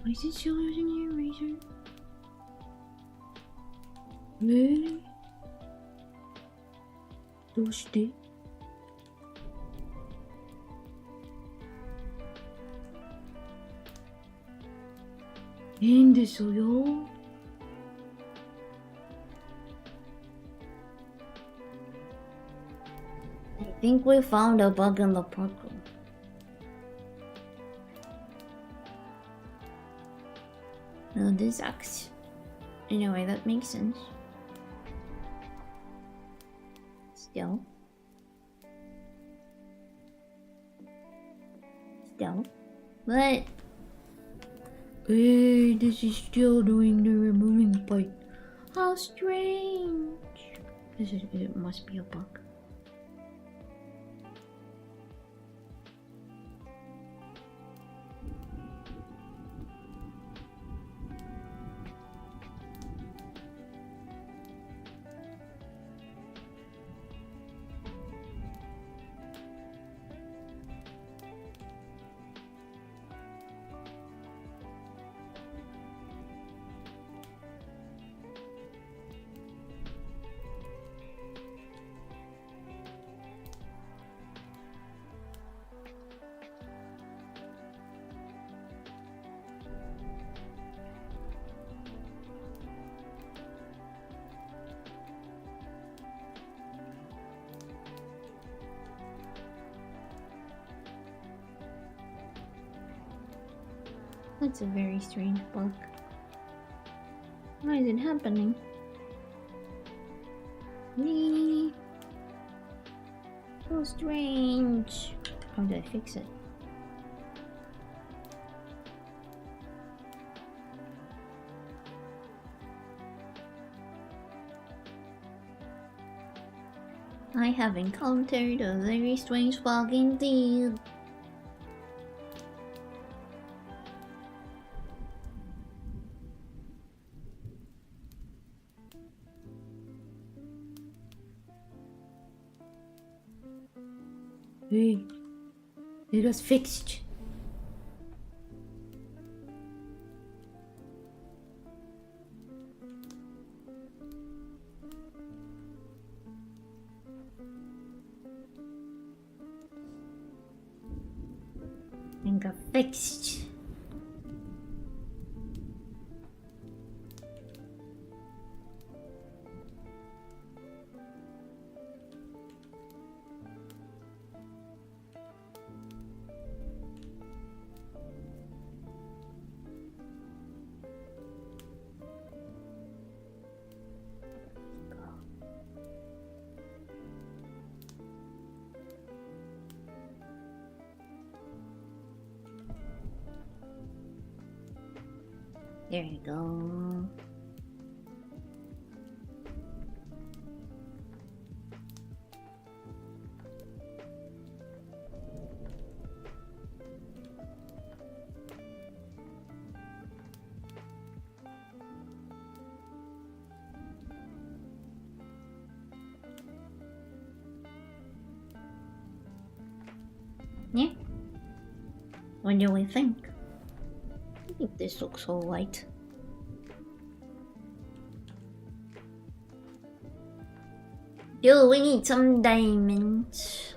Why is it still using the eraser? Really? どうして? I think we found a bug in the program. No, this acts. Anyway, that makes sense. Still. But hey, this is still doing the removing part. How strange. It must be a bug. That's a very strange bug. Why is it happening? So strange. How do I fix it? I have encountered a very strange bug indeed. Hey, it was fixed. And got fixed. There you go. What do we think? I think this looks alright. Do we need some diamonds?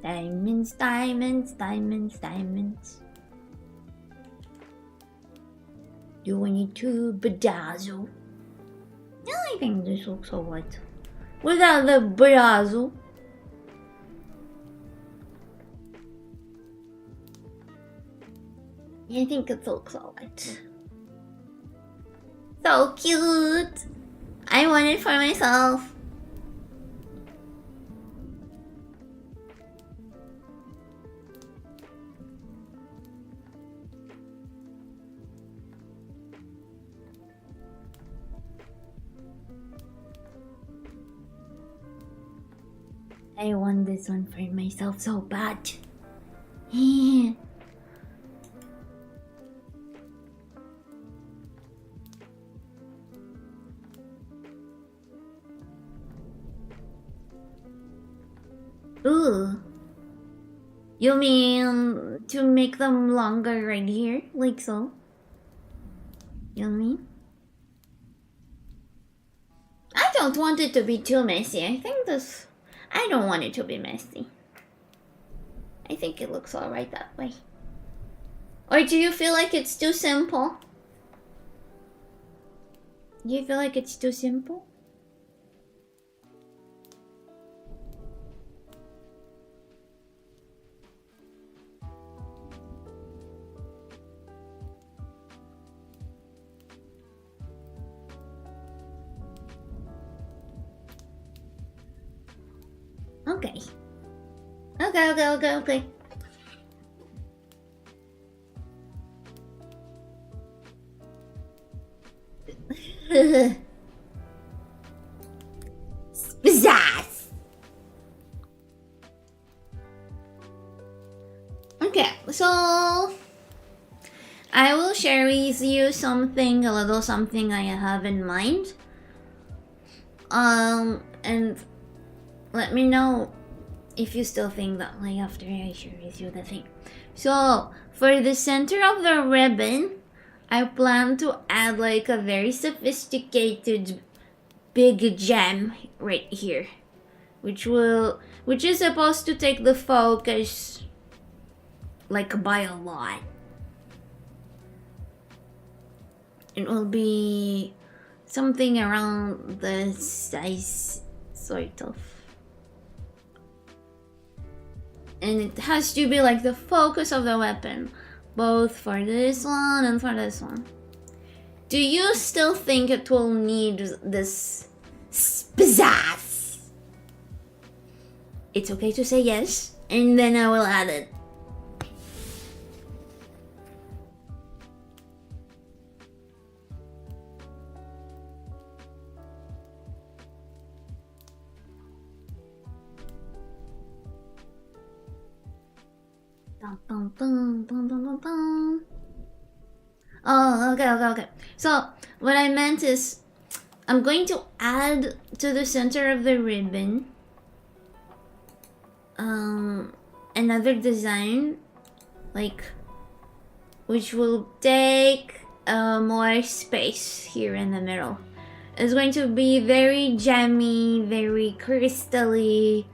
Diamonds, diamonds, diamonds, diamonds. Do we need to bedazzle? Yeah, I think this looks alright. Without the bedazzle. I think it looks alright. So cute! I want it for myself. I want this one for myself so bad. Ooh. You mean to make them longer right here? Like so? You mean? I don't want it to be too messy. I don't want it to be messy. I think it looks alright that way. Or do you feel like it's too simple? Do you feel like it's too simple? Okay. Okay. Pizzazz! Okay, so I will share with you a little something I have in mind. And let me know if you still think that way after I share with you the thing. So, for the center of the ribbon, I plan to add like a very sophisticated big gem right here, which is supposed to take the focus like by a lot. It will be something around the size, sort of. And it has to be like the focus of the weapon, both for this one and for this one. Do you still think it will need this pizzazz? It's okay to say yes, and then I will add it. Oh, okay. So, what I meant is, I'm going to add to the center of the ribbon another design, like, which will take more space here in the middle. It's going to be very gemmy, very crystally,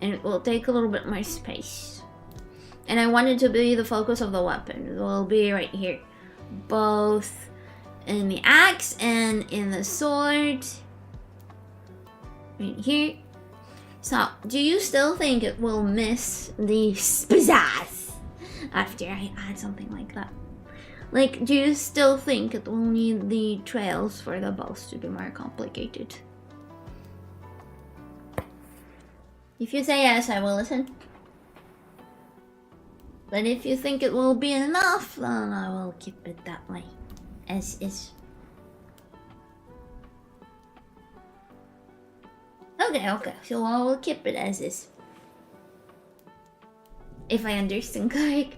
and it will take a little bit more space. And I want it to be the focus of the weapon. It will be right here, both in the axe and in the sword. Right here. So, do you still think it will miss the pizzazz after I add something like that? Like, do you still think it will need the trails for the bows to be more complicated? If you say yes, I will listen. But if you think it will be enough, then I will keep it that way, as is. Okay, so I will keep it as is. If I understand correct.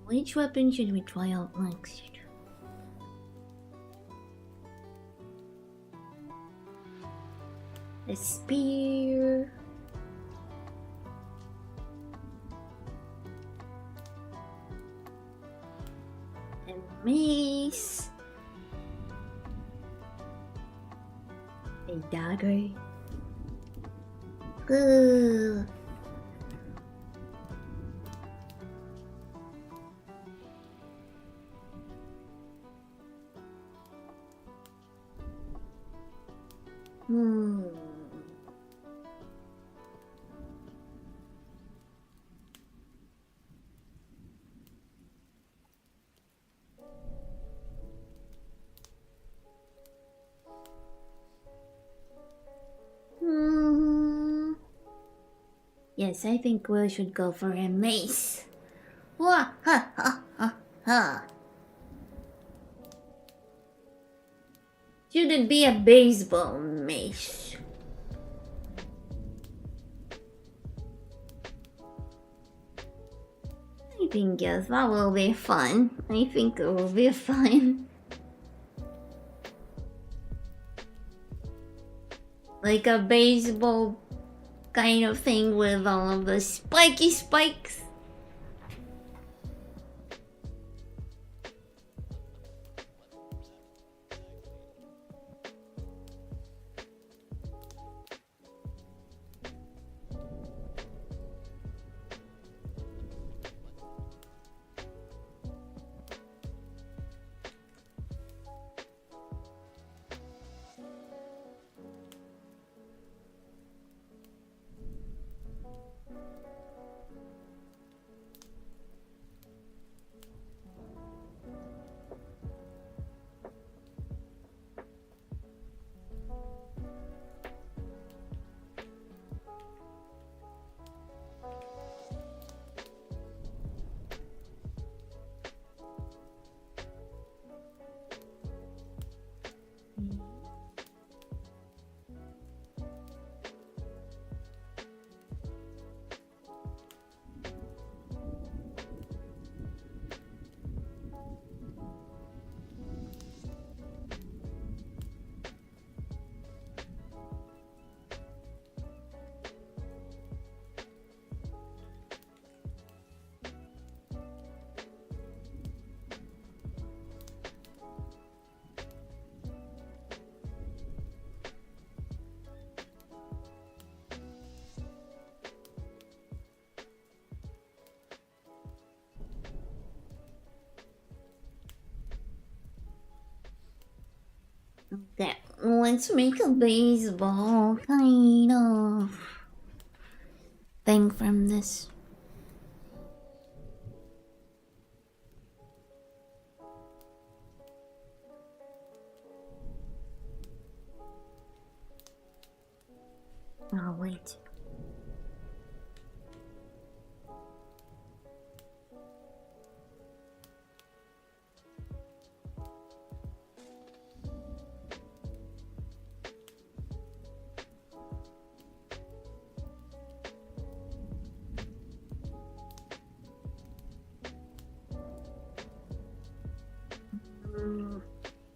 Which weapon should we try out next? The spear. The mace. A dagger. Ooh. Hmm. Yes, I think we should go for a mace. Wah, ha, ha, ha, ha. Should it be a baseball mace? I think yes, that will be fun. I think it will be fun. Like a baseball kind of thing with all of the spiky spikes. Okay, let's make a baseball kind of thing from this. Oh, wait.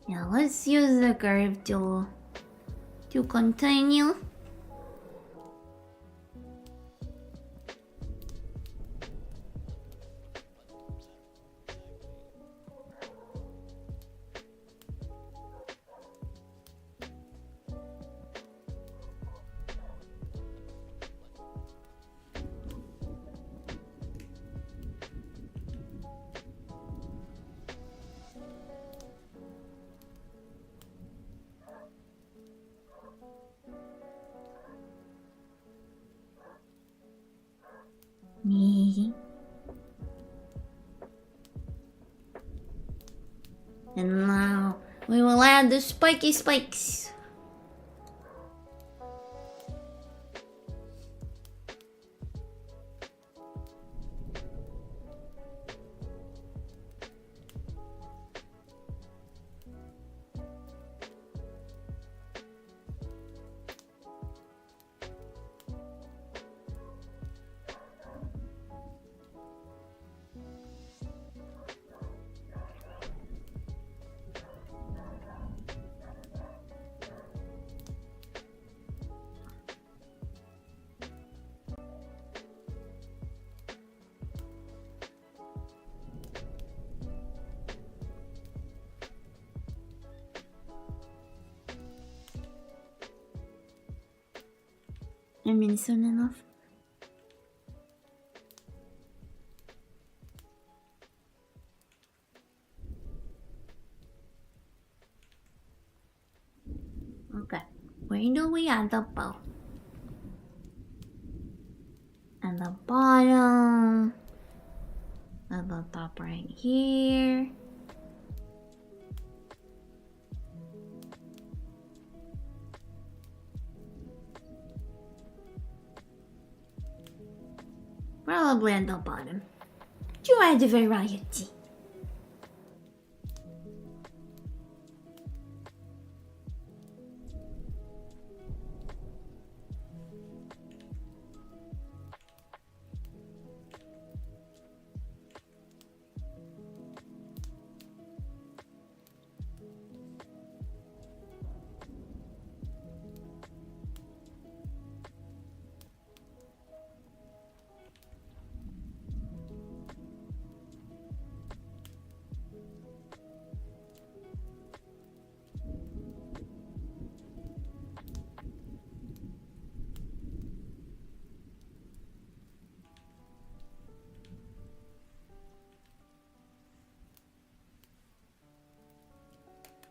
Yeah, let's use the curve tool to continue. And now we will add the spiky spikes. I mean, soon enough. Okay, where do we add the bow? At the bottom. At the top right here. Probably at the bottom. To add variety.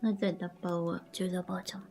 Let's add the bow up to the bottom.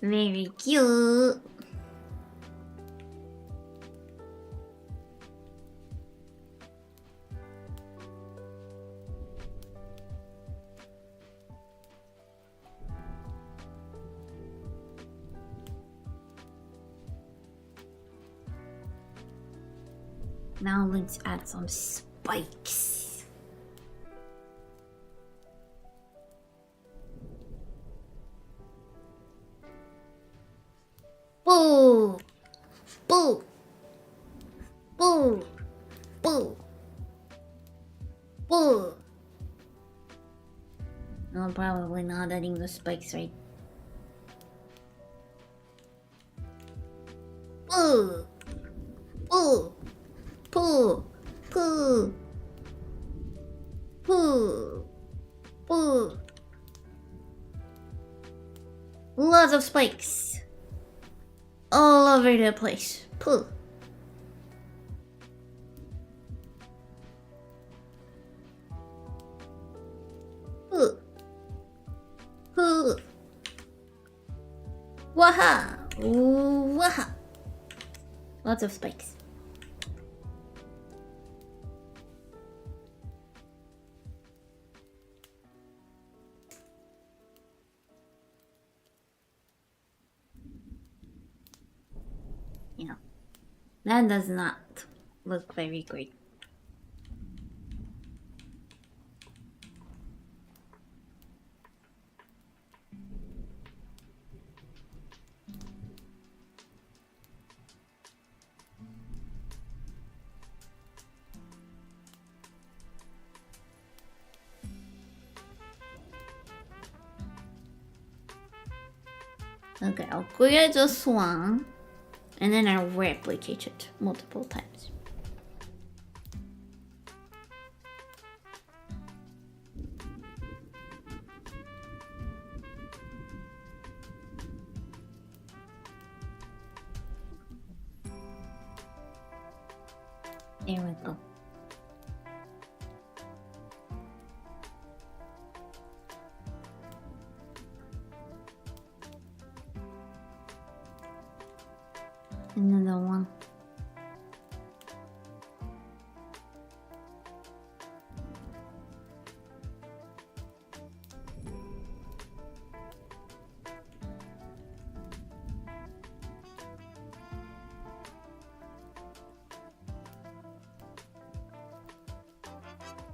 Very cute. Now let's add some spikes. Boo! Boo! Boo! Boo! Boo! No, probably not adding the spikes right. Boo! Boo! Poo! Poo! Poo! Poo! Lots of spikes! All over the place. Poo! Poo! Poo! Waha! Waha! Lots of spikes. Yeah, that does not look very great. Okay, I'll create just one, and then I'll replicate it multiple times. There we go. Another one.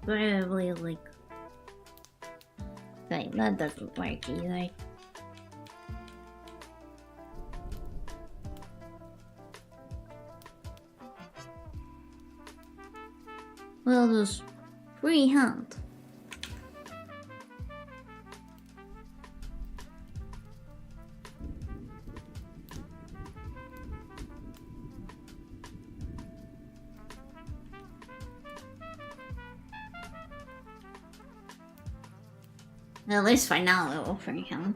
Probably like that doesn't work either. We'll just freehand. At least for now, it will freehand.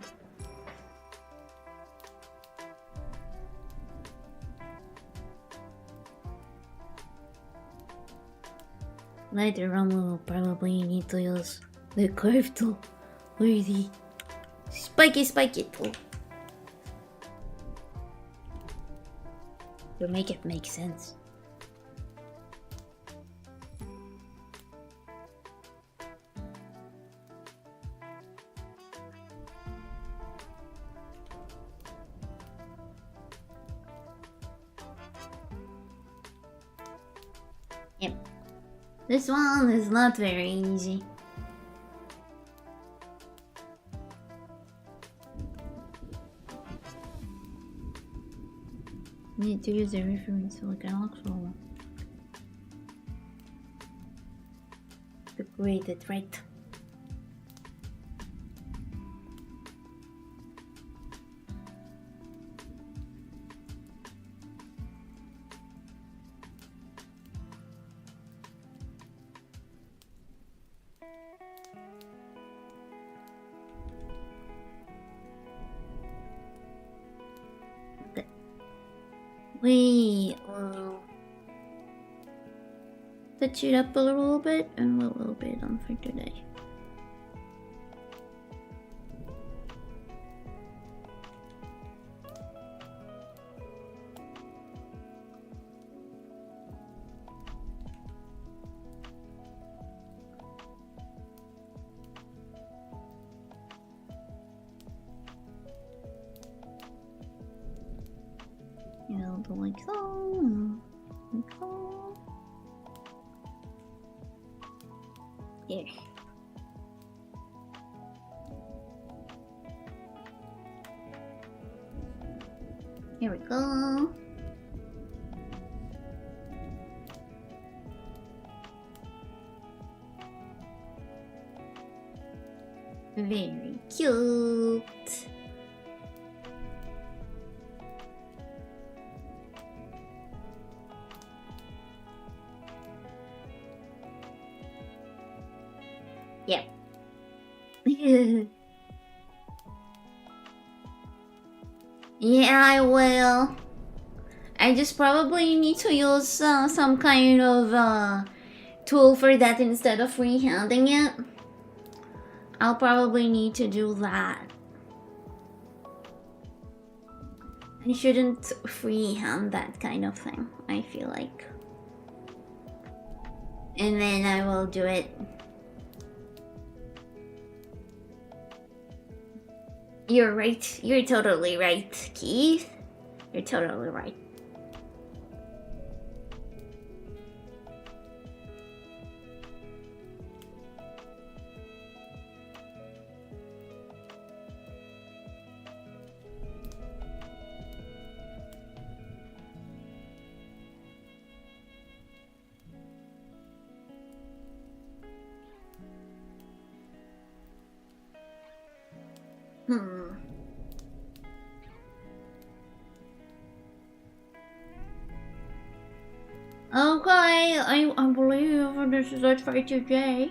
Later on, we'll probably need to use the curve tool or the spiky tool to make it make sense. Yep. This one is not very easy. Need to use a reference so I can also grade it right. We will touch it up a little bit and a little bit on for today. Like so, like so. Here. Here we go. Very cute. Yep. Yeah, I will. I just probably need to use some kind of tool for that instead of freehanding it. I'll probably need to do that. I shouldn't freehand that kind of thing, I feel like. And then I will do it. You're right. You're totally right, Keith. You're totally right. Okay, I believe this is it for today.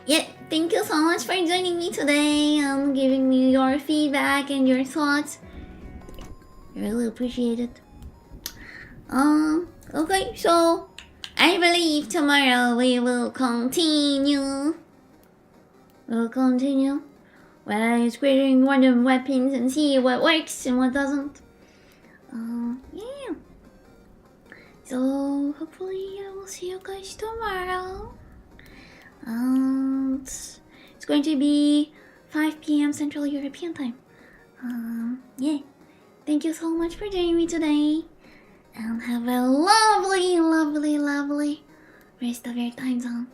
Yeah, thank you so much for joining me today and giving me your feedback and your thoughts. I really appreciate it. Okay, so I believe tomorrow we will continue. Well, creating random weapons and see what works and what doesn't. Yeah. So hopefully I will see you guys tomorrow. It's going to be 5 p.m. Central European time. Yeah. Thank you so much for joining me today. And have a lovely, lovely, lovely rest of your time zone.